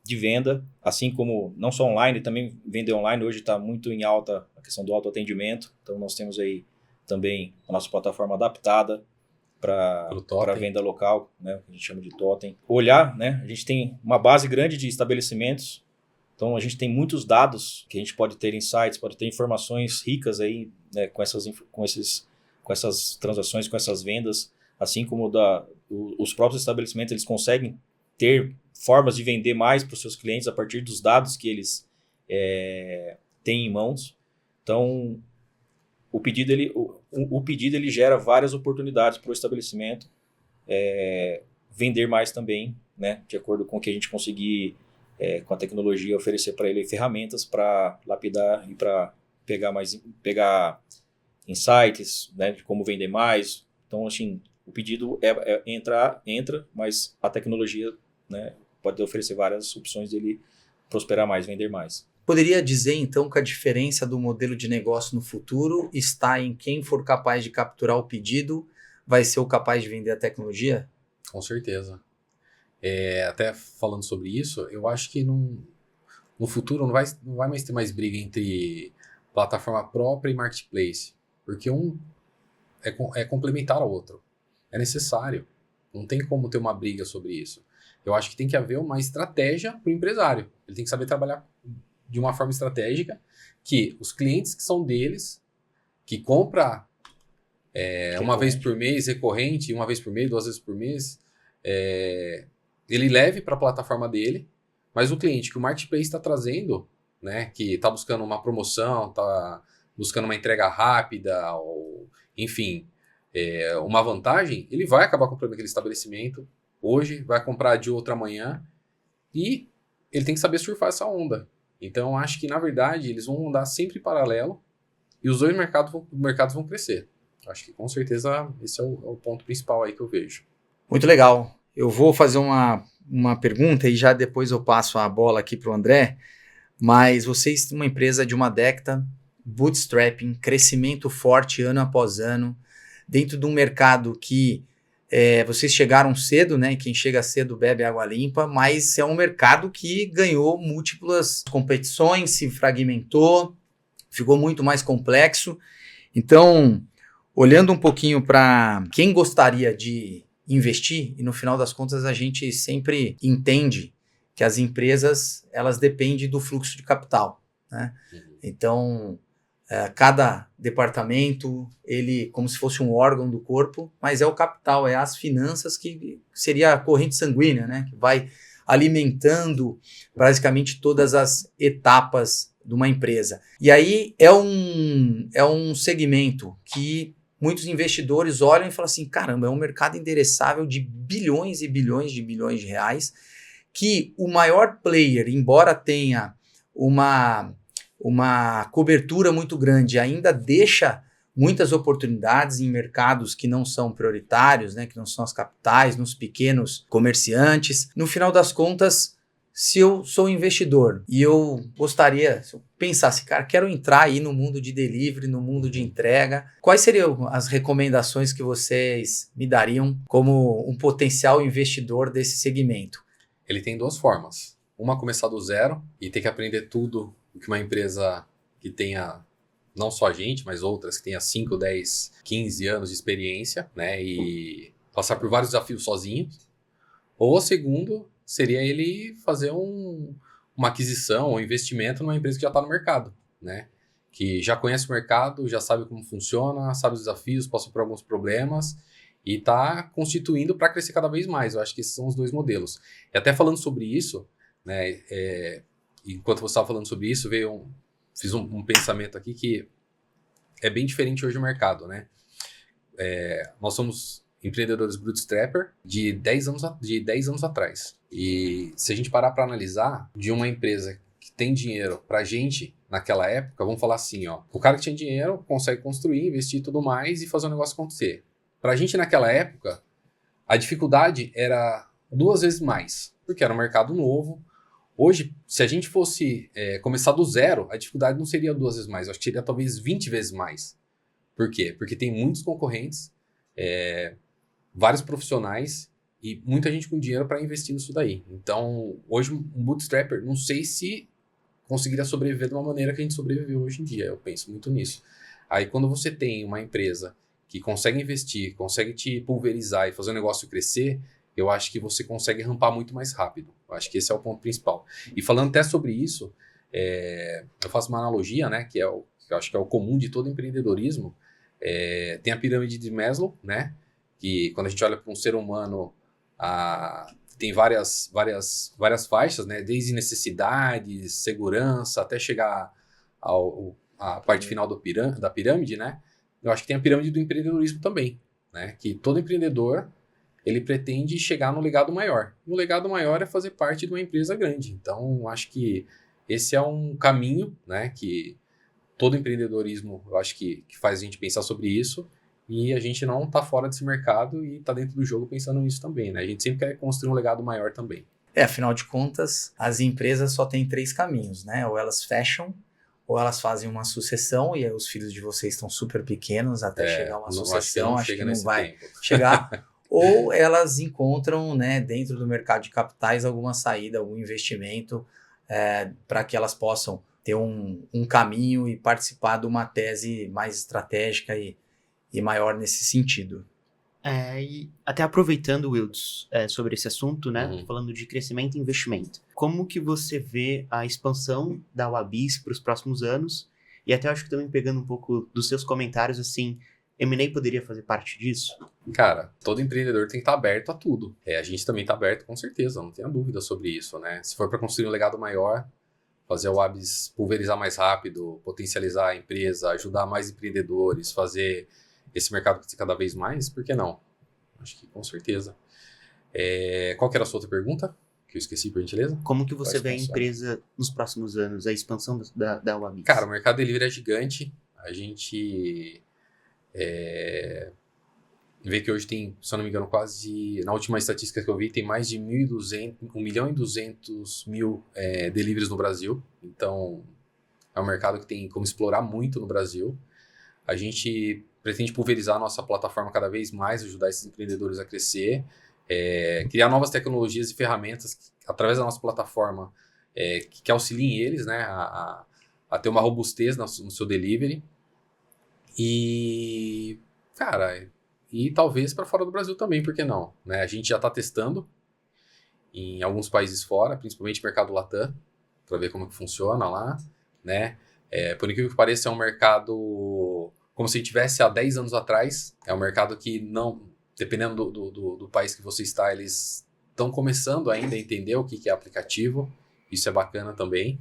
de venda, assim como não só online, também vender online. Hoje está muito em alta a questão do autoatendimento, então nós temos aí também a nossa plataforma adaptada para venda local, né, que a gente chama de totem. Olhar, né, a gente tem uma base grande de estabelecimentos, então a gente tem muitos dados que a gente pode ter insights, pode ter informações ricas aí, né, com essas transações, com essas vendas, assim como os próprios estabelecimentos eles conseguem ter formas de vender mais para os seus clientes a partir dos dados que eles têm em mãos. Então, o pedido ele gera várias oportunidades para o estabelecimento vender mais também, né, de acordo com o que a gente conseguir, com a tecnologia, oferecer para ele ferramentas para lapidar e para pegar insights, né, de como vender mais. Então, assim, o pedido entra, mas a tecnologia, né, pode oferecer várias opções dele prosperar mais, vender mais. Poderia dizer, então, que a diferença do modelo de negócio no futuro está em quem for capaz de capturar o pedido vai ser o capaz de vender a tecnologia? Com certeza. Até falando sobre isso, eu acho que no futuro não vai mais ter mais briga entre plataforma própria e marketplace, porque um é complementar ao outro. É necessário. Não tem como ter uma briga sobre isso. Eu acho que tem que haver uma estratégia para o empresário. Ele tem que saber trabalhar de uma forma estratégica que os clientes que são deles, que compra uma vez por mês, recorrente, uma vez por mês, 2 vezes por mês, ele leve para a plataforma dele, mas o cliente que o marketplace está trazendo, né, que está buscando uma promoção, está buscando uma entrega rápida, ou, enfim, uma vantagem, ele vai acabar comprando aquele estabelecimento hoje, vai comprar de outra amanhã, e ele tem que saber surfar essa onda. Então, eu acho que, na verdade, eles vão andar sempre em paralelo e os dois mercados vão crescer. Acho que, com certeza, esse é o ponto principal aí que eu vejo. Muito legal. Eu vou fazer uma pergunta e já depois eu passo a bola aqui para o André, mas vocês, uma empresa de uma década, bootstrapping, crescimento forte ano após ano, dentro de um mercado que vocês chegaram cedo, né? Quem chega cedo bebe água limpa, mas é um mercado que ganhou múltiplas competições, se fragmentou, ficou muito mais complexo. Então, olhando um pouquinho para quem gostaria de investir, e no final das contas a gente sempre entende que as empresas elas dependem do fluxo de capital, né? Então, cada departamento, ele como se fosse um órgão do corpo, mas é o capital, é as finanças que seria a corrente sanguínea, né? Que vai alimentando basicamente todas as etapas de uma empresa. E aí é um segmento que muitos investidores olham e falam assim, caramba, é um mercado endereçável de bilhões e bilhões de reais, que o maior player, embora tenha uma cobertura muito grande, ainda deixa muitas oportunidades em mercados que não são prioritários, né, que não são as capitais, nos pequenos comerciantes. No final das contas, se eu sou investidor e eu gostaria, se eu pensasse, cara, quero entrar aí no mundo de delivery, no mundo de entrega, quais seriam as recomendações que vocês me dariam como um potencial investidor desse segmento? Ele tem duas formas. Uma, começar do zero e ter que aprender tudo o que uma empresa que tenha, não só a gente, mas outras que tenha 5, 10, 15 anos de experiência, né? E passar por vários desafios sozinho. Ou o segundo seria ele fazer uma aquisição ou investimento numa empresa que já está no mercado, né? Que já conhece o mercado, já sabe como funciona, sabe os desafios, passou por alguns problemas e está constituindo para crescer cada vez mais. Eu acho que esses são os dois modelos. E até falando sobre isso, né, enquanto você estava falando sobre isso, fiz um pensamento aqui que é bem diferente hoje no mercado, né? Nós somos empreendedores bootstrapper de 10 anos atrás. E se a gente parar para analisar, de uma empresa que tem dinheiro para a gente naquela época, vamos falar assim, ó, o cara que tinha dinheiro consegue construir, investir e tudo mais e fazer o negócio acontecer. Para a gente naquela época, a dificuldade era 2 vezes mais, porque era um mercado novo. Hoje, se a gente fosse começar do zero, a dificuldade não seria 2 vezes mais, eu acho que seria talvez 20 vezes mais. Por quê? Porque tem muitos concorrentes, vários profissionais e muita gente com dinheiro para investir nisso daí. Então, hoje um bootstrapper, não sei se conseguiria sobreviver de uma maneira que a gente sobreviveu hoje em dia, eu penso muito nisso. Aí quando você tem uma empresa que consegue investir, consegue te pulverizar e fazer o negócio crescer, eu acho que você consegue rampar muito mais rápido. Eu acho que esse é o ponto principal. E falando até sobre isso, eu faço uma analogia, né, que eu acho que é o comum de todo empreendedorismo. Tem a pirâmide de Maslow, né, que quando a gente olha para um ser humano, tem várias faixas, né, desde necessidades, segurança, até chegar à parte final da pirâmide, né. Eu acho que tem a pirâmide do empreendedorismo também, né, que todo empreendedor ele pretende chegar no legado maior. E o legado maior é fazer parte de uma empresa grande. Então, acho que esse é um caminho, né, que todo empreendedorismo, eu acho que faz a gente pensar sobre isso, e a gente não está fora desse mercado e está dentro do jogo pensando nisso também, né? A gente sempre quer construir um legado maior também. Afinal de contas, as empresas só têm 3 caminhos, né? Ou elas fecham, ou elas fazem uma sucessão, e aí os filhos de vocês estão super pequenos até chegar uma sucessão, acho que não vai chegar. Ou elas encontram, né, dentro do mercado de capitais alguma saída, algum investimento para que elas possam ter um caminho e participar de uma tese mais estratégica e maior nesse sentido. E até aproveitando, Wilds, sobre esse assunto, né, falando de crescimento e investimento, como que você vê a expansão da Wabis para os próximos anos? E até acho que também pegando um pouco dos seus comentários, assim, M&A poderia fazer parte disso? Cara, todo empreendedor tem que estar aberto a tudo. A gente também está aberto, com certeza, não tenha dúvida sobre isso, né? Se for para construir um legado maior, fazer o Wabis pulverizar mais rápido, potencializar a empresa, ajudar mais empreendedores, fazer esse mercado crescer cada vez mais, por que não? Acho que com certeza. Qual que era a sua outra pergunta? Que eu esqueci, por gentileza. Como que você vê a empresa nos próximos anos, a expansão da Wabis? Cara, o mercado delivery é gigante. A gente vê que hoje tem, se eu não me engano, quase, na última estatística que eu vi, tem mais de 1.200.000 deliveries no Brasil. Então, é um mercado que tem como explorar muito no Brasil. A gente pretende pulverizar a nossa plataforma cada vez mais, ajudar esses empreendedores a crescer, criar novas tecnologias e ferramentas através da nossa plataforma que auxiliem eles, né, a ter uma robustez no seu delivery. E, cara, e talvez para fora do Brasil também, por que não? Né? A gente já está testando em alguns países fora, principalmente mercado Latam, para ver como que funciona lá, né? Por incrível que pareça, é um mercado como se tivesse há 10 anos atrás. É um mercado que não, dependendo do país que você está, eles estão começando ainda a entender o que é aplicativo. Isso é bacana também.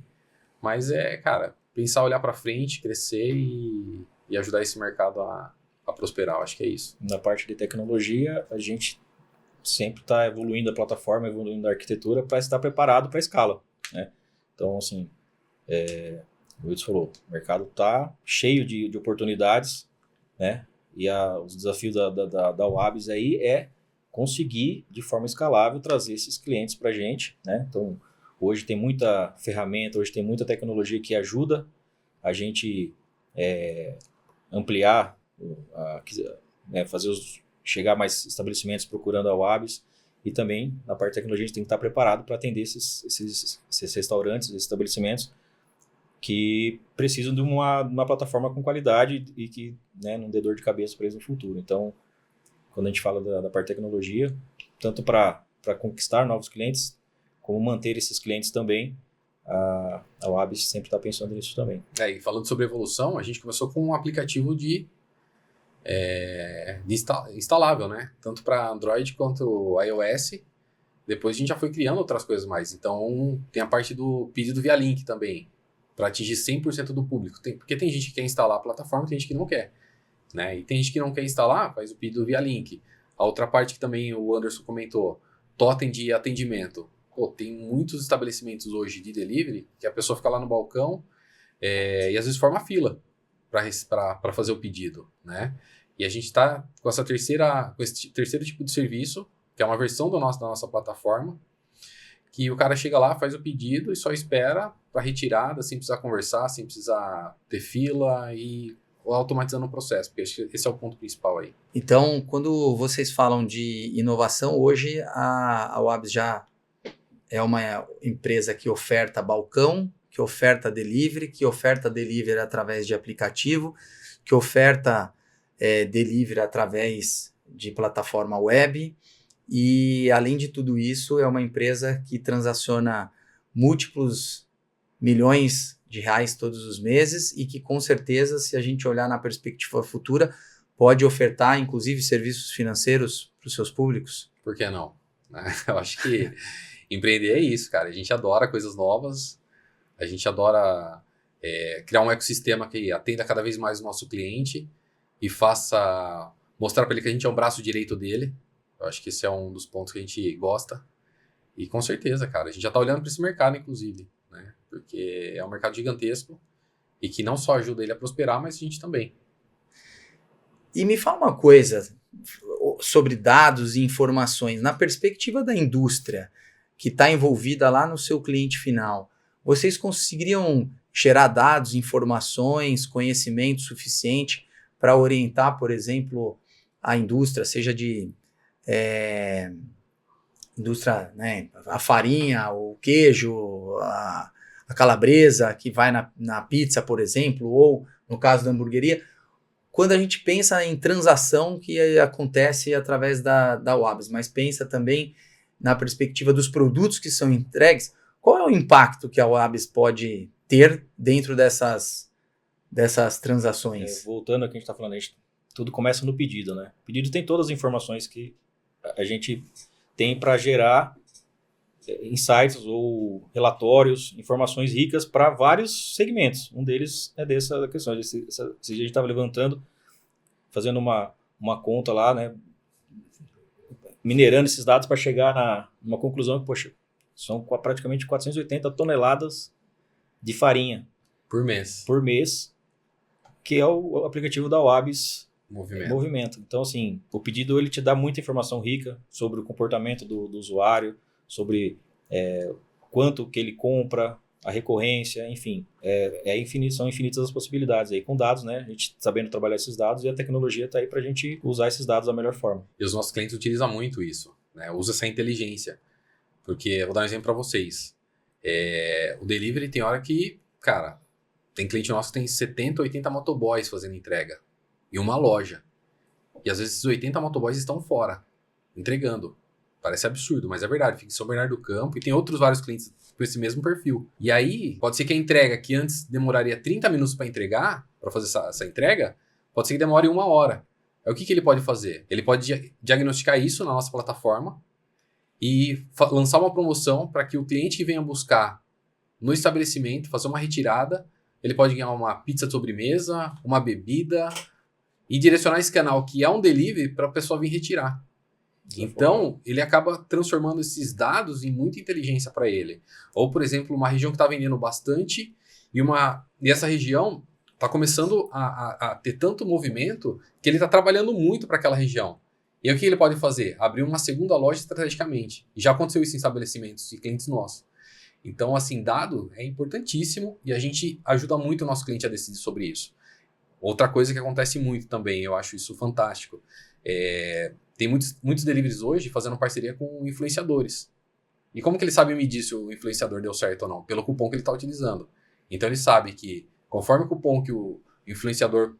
Mas cara, pensar, olhar para frente, crescer e ajudar esse mercado a prosperar. Eu acho que é isso. Na parte de tecnologia, a gente sempre está evoluindo a plataforma, evoluindo a arquitetura para estar preparado para a escala, né? Então, assim, o Wilson falou, o mercado está cheio de oportunidades, né? E os desafios da Wabs aí é conseguir, de forma escalável, trazer esses clientes para a gente, né? Então, hoje tem muita ferramenta, hoje tem muita tecnologia que ajuda a gente ampliar, né, chegar a mais estabelecimentos procurando a Wabs. E também, na parte de tecnologia, a gente tem que estar preparado para atender esses restaurantes, esses estabelecimentos que precisam de uma plataforma com qualidade e que, né, não dê dor de cabeça para eles no futuro. Então, quando a gente fala da parte de tecnologia, tanto para conquistar novos clientes, como manter esses clientes também, a Wabs sempre está pensando nisso também. E falando sobre evolução, a gente começou com um aplicativo instalável, né? Tanto para Android quanto iOS. Depois a gente já foi criando outras coisas mais. Então, tem a parte do pedido via link também, para atingir 100% do público. Porque tem gente que quer instalar a plataforma, tem gente que não quer, né? E tem gente que não quer instalar, faz o pedido via link. A outra parte que também o Anderson comentou, totem de atendimento. Tem muitos estabelecimentos hoje de delivery que a pessoa fica lá no balcão e às vezes forma fila para fazer o pedido, né? E a gente está com esse terceiro tipo de serviço, que é uma versão da nossa plataforma, que o cara chega lá, faz o pedido e só espera para retirada, sem precisar conversar, sem precisar ter fila e automatizando o processo, porque esse é o ponto principal aí. Então, quando vocês falam de inovação, hoje a Wabs já é uma empresa que oferta balcão, que oferta delivery através de aplicativo, que oferta delivery através de plataforma web, e além de tudo isso, é uma empresa que transaciona múltiplos milhões de reais todos os meses e que, com certeza, se a gente olhar na perspectiva futura, pode ofertar, inclusive, serviços financeiros para os seus públicos. Por que não? Eu acho que empreender é isso, cara. A gente adora coisas novas, a gente adora criar um ecossistema que atenda cada vez mais o nosso cliente e mostrar para ele que a gente é o braço direito dele. Eu acho que esse é um dos pontos que a gente gosta. E com certeza, cara, a gente já está olhando para esse mercado, inclusive, né? Porque é um mercado gigantesco e que não só ajuda ele a prosperar, mas a gente também. E me fala uma coisa sobre dados e informações. Na perspectiva da indústria que está envolvida lá no seu cliente final, vocês conseguiriam gerar dados, informações, conhecimento suficiente para orientar, por exemplo, a indústria, seja de indústria, né, a farinha, o queijo, a calabresa que vai na pizza, por exemplo, ou no caso da hamburgueria, quando a gente pensa em transação que acontece através da Wabs, mas pensa também na perspectiva dos produtos que são entregues, qual é o impacto que a Wabs pode ter dentro dessas transações? Voltando ao que a gente está falando, tudo começa no pedido, né? O pedido tem todas as informações que a gente tem para gerar insights ou relatórios, informações ricas para vários segmentos. Um deles é dessa questão. Esse dia a gente estava levantando, fazendo uma conta lá, né? Minerando esses dados para chegar numa conclusão que, poxa, são praticamente 480 toneladas de farinha por mês, que é o aplicativo da Wabs Movimento. Então, assim, o pedido ele te dá muita informação rica sobre o comportamento do usuário, sobre quanto que ele compra, a recorrência, enfim. São infinitas as possibilidades aí com dados, né? A gente sabendo trabalhar esses dados e a tecnologia está aí para a gente usar esses dados da melhor forma. E os nossos clientes utilizam muito isso, né? Usa essa inteligência. Porque, eu vou dar um exemplo para vocês. O delivery tem hora que, cara, tem cliente nosso que tem 70, 80 motoboys fazendo entrega. Em uma loja. E às vezes esses 80 motoboys estão fora, entregando. Parece absurdo, mas é verdade. Fica em São Bernardo do Campo e tem outros vários clientes com esse mesmo perfil. E aí, pode ser que a entrega que antes demoraria 30 minutos para entregar, para fazer essa entrega, pode ser que demore 1 hora. O que ele pode fazer? Ele pode diagnosticar isso na nossa plataforma e lançar uma promoção para que o cliente que venha buscar no estabelecimento, fazer uma retirada, ele pode ganhar uma pizza de sobremesa, uma bebida e direcionar esse canal que é um delivery para a pessoa vir retirar. Então, ele acaba transformando esses dados em muita inteligência para ele. Ou, por exemplo, uma região que está vendendo bastante e essa região está começando a ter tanto movimento que ele está trabalhando muito para aquela região. E aí, o que ele pode fazer? Abrir uma segunda loja estrategicamente. E já aconteceu isso em estabelecimentos e clientes nossos. Então, assim, dado é importantíssimo e a gente ajuda muito o nosso cliente a decidir sobre isso. Outra coisa que acontece muito também, eu acho isso fantástico, tem muitos deliveries hoje fazendo parceria com influenciadores. E como que ele sabe medir se o influenciador deu certo ou não? Pelo cupom que ele está utilizando. Então ele sabe que, conforme o cupom que o influenciador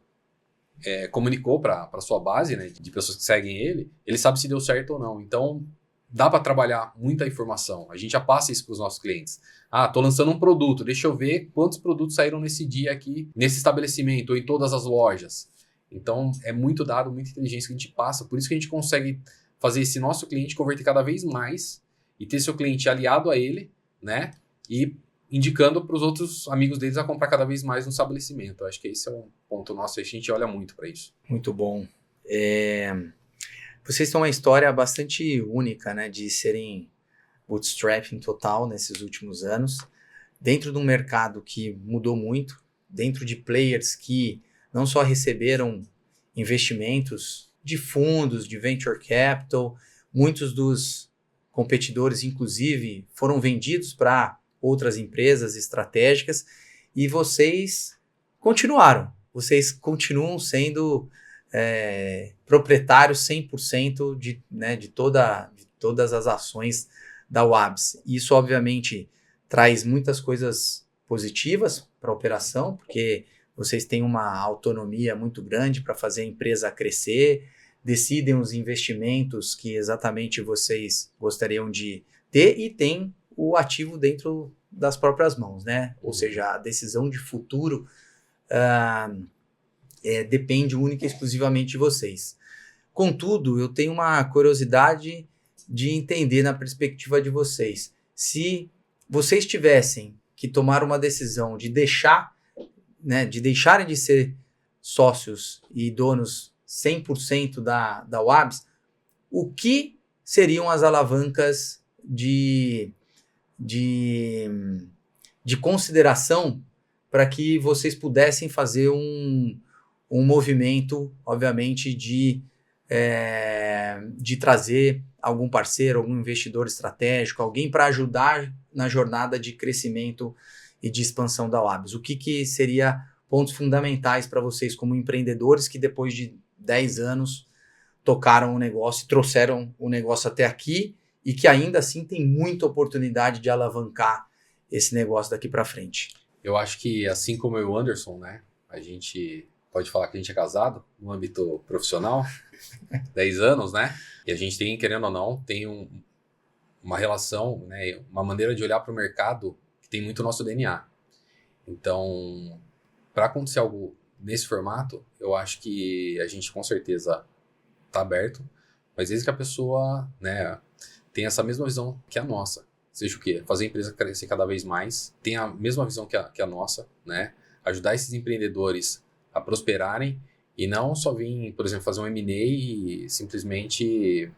comunicou para a sua base, né, de pessoas que seguem ele sabe se deu certo ou não. Então dá para trabalhar muita informação. A gente já passa isso para os nossos clientes. Estou lançando um produto, deixa eu ver quantos produtos saíram nesse dia aqui, nesse estabelecimento ou em todas as lojas. Então, é muito dado, muita inteligência que a gente passa. Por isso que a gente consegue fazer esse nosso cliente converter cada vez mais e ter seu cliente aliado a ele, né? E indicando para os outros amigos deles a comprar cada vez mais no estabelecimento. Eu acho que esse é um ponto nosso, a gente olha muito para isso. Muito bom. Vocês têm uma história bastante única, né? De serem bootstrapping total nesses últimos anos. Dentro de um mercado que mudou muito, dentro de players que não só receberam investimentos de fundos, de venture capital, muitos dos competidores, inclusive, foram vendidos para outras empresas estratégicas e vocês continuaram. Vocês continuam sendo proprietários 100% de todas as ações da UABS. Isso, obviamente, traz muitas coisas positivas para a operação, porque vocês têm uma autonomia muito grande para fazer a empresa crescer, decidem os investimentos que exatamente vocês gostariam de ter e tem o ativo dentro das próprias mãos, né? Ou seja, a decisão de futuro depende única e exclusivamente de vocês. Contudo, eu tenho uma curiosidade de entender na perspectiva de vocês. Se vocês tivessem que tomar uma decisão de deixarem de ser sócios e donos 100% da UABS, o que seriam as alavancas de consideração para que vocês pudessem fazer um movimento, obviamente, de trazer algum parceiro, algum investidor estratégico, alguém para ajudar na jornada de crescimento e de expansão da UABS? O que seria pontos fundamentais para vocês como empreendedores que depois de 10 anos tocaram o negócio e trouxeram o negócio até aqui e que ainda assim tem muita oportunidade de alavancar esse negócio daqui para frente? Eu acho que, assim como eu e o Anderson, né, a gente pode falar que a gente é casado no âmbito profissional, 10 anos, né, e a gente tem, querendo ou não, tem uma relação, né, uma maneira de olhar para o mercado que tem muito o nosso DNA. Então, para acontecer algo nesse formato, eu acho que a gente com certeza está aberto, mas desde que a pessoa, né, tenha essa mesma visão que a nossa. Seja o quê? Fazer a empresa crescer cada vez mais, tem a mesma visão que a nossa, né? Ajudar esses empreendedores a prosperarem e não só vir, por exemplo, fazer um M&A e simplesmente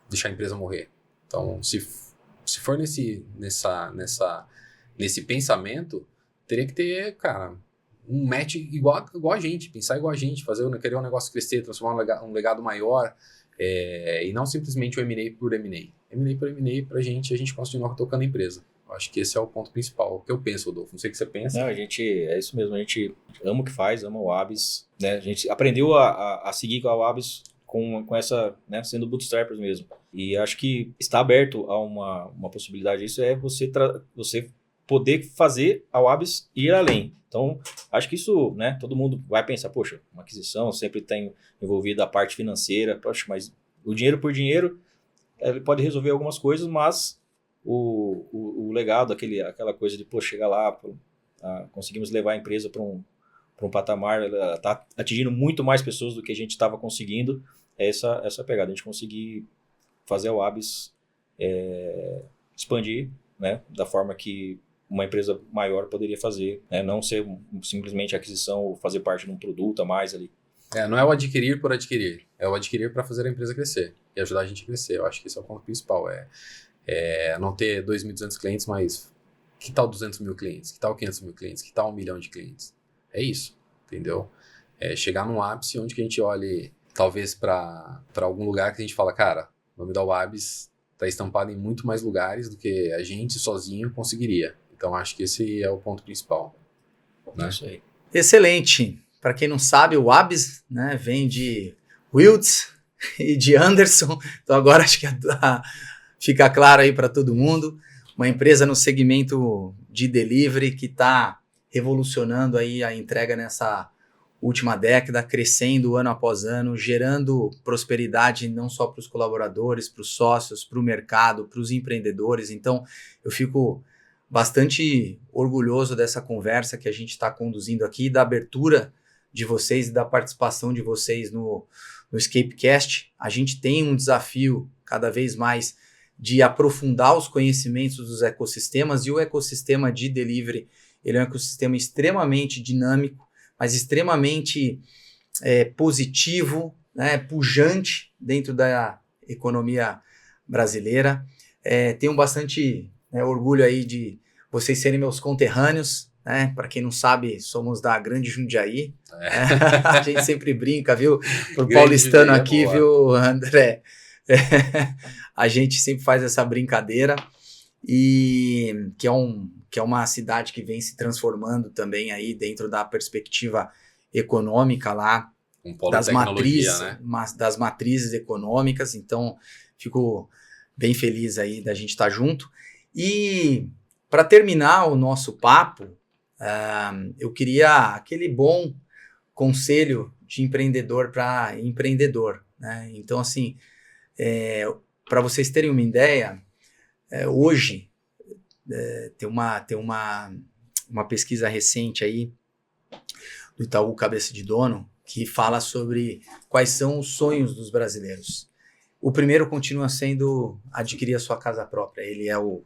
deixar a empresa morrer. Então, se for nesse pensamento, teria que ter, cara, um match igual a gente, pensar igual a gente, querer um negócio crescer, transformar um legado maior, e não simplesmente o M&A por M&A. M&A por M&A pra gente, a gente continua tocando a empresa. Eu acho que esse é o ponto principal, o que eu penso, Rodolfo. Não sei o que você pensa. Não, é isso mesmo, a gente ama o que faz, ama o UABS, né? A gente aprendeu a seguir com a UABS com essa, né, sendo bootstrappers mesmo. E acho que está aberto a uma possibilidade disso, é você poder fazer a UABS ir além. Então, acho que isso, né, todo mundo vai pensar, poxa, uma aquisição sempre tem envolvido a parte financeira, poxa, mas o dinheiro por dinheiro, ele pode resolver algumas coisas, mas o legado, aquela coisa de, pô, chegar lá, conseguimos levar a empresa para um patamar, ela está atingindo muito mais pessoas do que a gente estava conseguindo, é essa pegada, a gente conseguir fazer a Wabs expandir, né, da forma que uma empresa maior poderia fazer, né, não ser simplesmente aquisição ou fazer parte de um produto a mais ali. Não é o adquirir por adquirir, é o adquirir para fazer a empresa crescer e ajudar a gente a crescer. Eu acho que esse é o ponto principal, não ter 2.200 clientes, mas que tal 200 mil clientes, que tal 500 mil clientes, que tal 1 milhão de clientes? É isso, entendeu? Chegar num ápice onde que a gente olhe, talvez para algum lugar que a gente fala, cara, o nome da Wabs está estampado em muito mais lugares do que a gente sozinho conseguiria. Então acho que esse é o ponto principal. Né? Isso aí. Excelente. Para quem não sabe, o Wabs, né, vem de Wilds e de Anderson. Então agora acho que fica claro aí para todo mundo. Uma empresa no segmento de delivery que está revolucionando aí a entrega nessa última década, crescendo ano após ano, gerando prosperidade não só para os colaboradores, para os sócios, para o mercado, para os empreendedores. Então eu fico bastante orgulhoso dessa conversa que a gente está conduzindo aqui, da abertura de vocês e da participação de vocês no Escapecast. A gente tem um desafio cada vez mais de aprofundar os conhecimentos dos ecossistemas, e o ecossistema de delivery, ele é um ecossistema extremamente dinâmico, mas extremamente positivo, né, pujante dentro da economia brasileira. Tenho bastante orgulho aí de vocês serem meus conterrâneos, né? Para quem não sabe, somos da Grande Jundiaí. A gente sempre brinca, viu? Pro paulistano aqui, viu, André? A gente sempre faz essa brincadeira, e que é uma cidade que vem se transformando também aí dentro da perspectiva econômica lá, das matrizes, né? Das matrizes econômicas. Então, fico bem feliz aí da gente estar junto. E para terminar o nosso papo, eu queria aquele bom conselho de empreendedor para empreendedor, né? Então, assim, para vocês terem uma ideia, hoje tem uma pesquisa recente aí do Itaú Cabeça de Dono que fala sobre quais são os sonhos dos brasileiros. O primeiro continua sendo adquirir a sua casa própria. Ele é o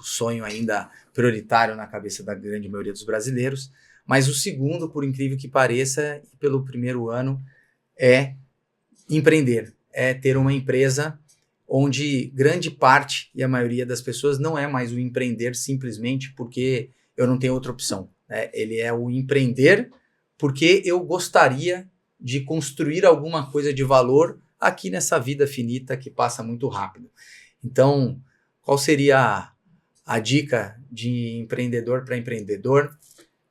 sonho ainda prioritário na cabeça da grande maioria dos brasileiros, mas o segundo, por incrível que pareça, e pelo primeiro ano, é empreender, é ter uma empresa onde grande parte e a maioria das pessoas não é mais o empreender simplesmente porque eu não tenho outra opção, né? Ele é o empreender porque eu gostaria de construir alguma coisa de valor aqui nessa vida finita que passa muito rápido. Então, qual seria a dica de empreendedor para empreendedor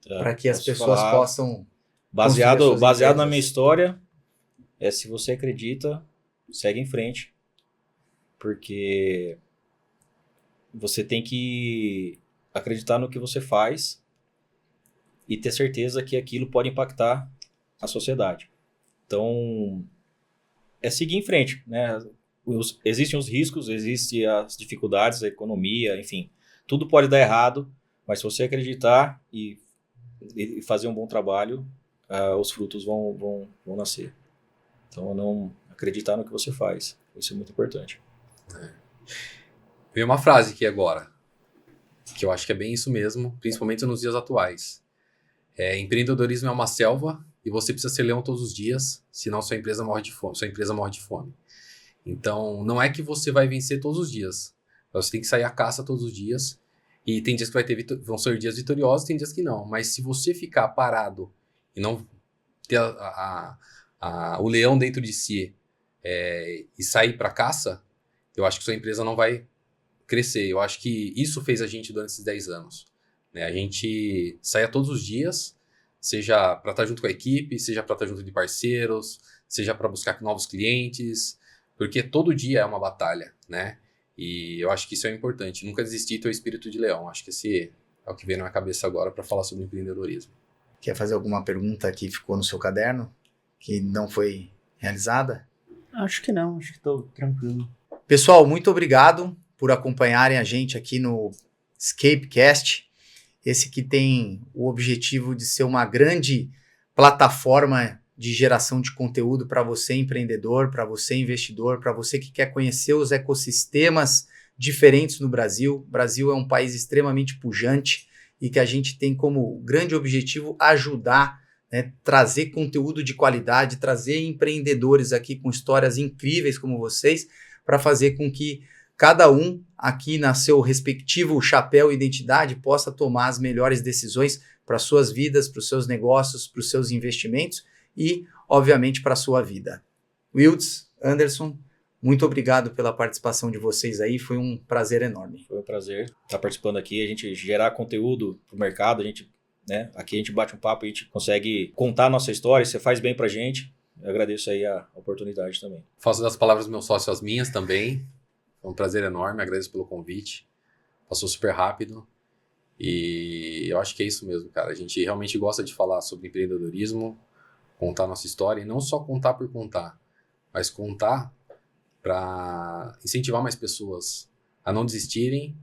para que as pessoas possam... Baseado na minha história, se você acredita, segue em frente, porque você tem que acreditar no que você faz e ter certeza que aquilo pode impactar a sociedade. Então, seguir em frente, né? Existem os riscos, existem as dificuldades, a economia, enfim, tudo pode dar errado, mas se você acreditar e fazer um bom trabalho, os frutos vão nascer. Então, não acreditar no que você faz, isso é muito importante. Veio uma frase aqui agora, que eu acho que é bem isso mesmo, principalmente nos dias atuais. Empreendedorismo é uma selva e você precisa ser leão todos os dias, senão sua empresa morre de fome. Então, não é que você vai vencer todos os dias. Você tem que sair à caça todos os dias. E tem dias que vão ser dias vitoriosos, tem dias que não. Mas se você ficar parado e não ter o leão dentro de si e sair para caça, eu acho que sua empresa não vai crescer. Eu acho que isso fez a gente durante esses 10 anos. Né? A gente saía todos os dias, seja para estar junto com a equipe, seja para estar junto de parceiros, seja para buscar novos clientes, porque todo dia é uma batalha, né? E eu acho que isso é importante. Nunca desistir, ter o espírito de leão. Acho que esse é o que veio na minha cabeça agora para falar sobre empreendedorismo. Quer fazer alguma pergunta que ficou no seu caderno, que não foi realizada? Acho que não, acho que estou tranquilo. Pessoal, muito obrigado por acompanharem a gente aqui no Escapecast, esse que tem o objetivo de ser uma grande plataforma de geração de conteúdo para você empreendedor, para você investidor, para você que quer conhecer os ecossistemas diferentes no Brasil. O Brasil é um país extremamente pujante e que a gente tem como grande objetivo ajudar, né, trazer conteúdo de qualidade, trazer empreendedores aqui com histórias incríveis como vocês, para fazer com que cada um aqui na seu respectivo chapéu e identidade possa tomar as melhores decisões para suas vidas, para os seus negócios, para os seus investimentos e, obviamente, para a sua vida. Wilds, Anderson, muito obrigado pela participação de vocês aí, foi um prazer enorme. Foi um prazer estar participando aqui, a gente gerar conteúdo para o mercado, né, aqui a gente bate um papo, a gente consegue contar a nossa história, você faz bem para a gente. Eu agradeço aí a oportunidade também. Faço das palavras do meu sócio as minhas também. Foi um prazer enorme, agradeço pelo convite. Passou super rápido. E eu acho que é isso mesmo, cara. A gente realmente gosta de falar sobre empreendedorismo, contar nossa história, e não só contar por contar, mas contar para incentivar mais pessoas a não desistirem,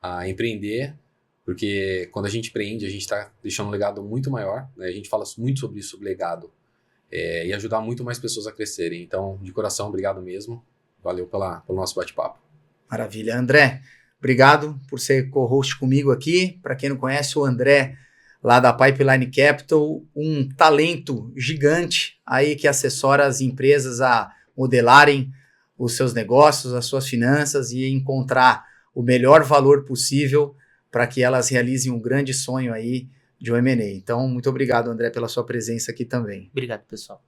a empreender, porque quando a gente empreende, a gente está deixando um legado muito maior, né? A gente fala muito sobre isso, sobre legado, e ajudar muito mais pessoas a crescerem. Então, de coração, obrigado mesmo. Valeu pelo nosso bate-papo. Maravilha. André, obrigado por ser co-host comigo aqui. Para quem não conhece, o André, lá da Pipeline Capital, um talento gigante aí que assessora as empresas a modelarem os seus negócios, as suas finanças e encontrar o melhor valor possível para que elas realizem um grande sonho aí de um M&A. Então, muito obrigado, André, pela sua presença aqui também. Obrigado, pessoal.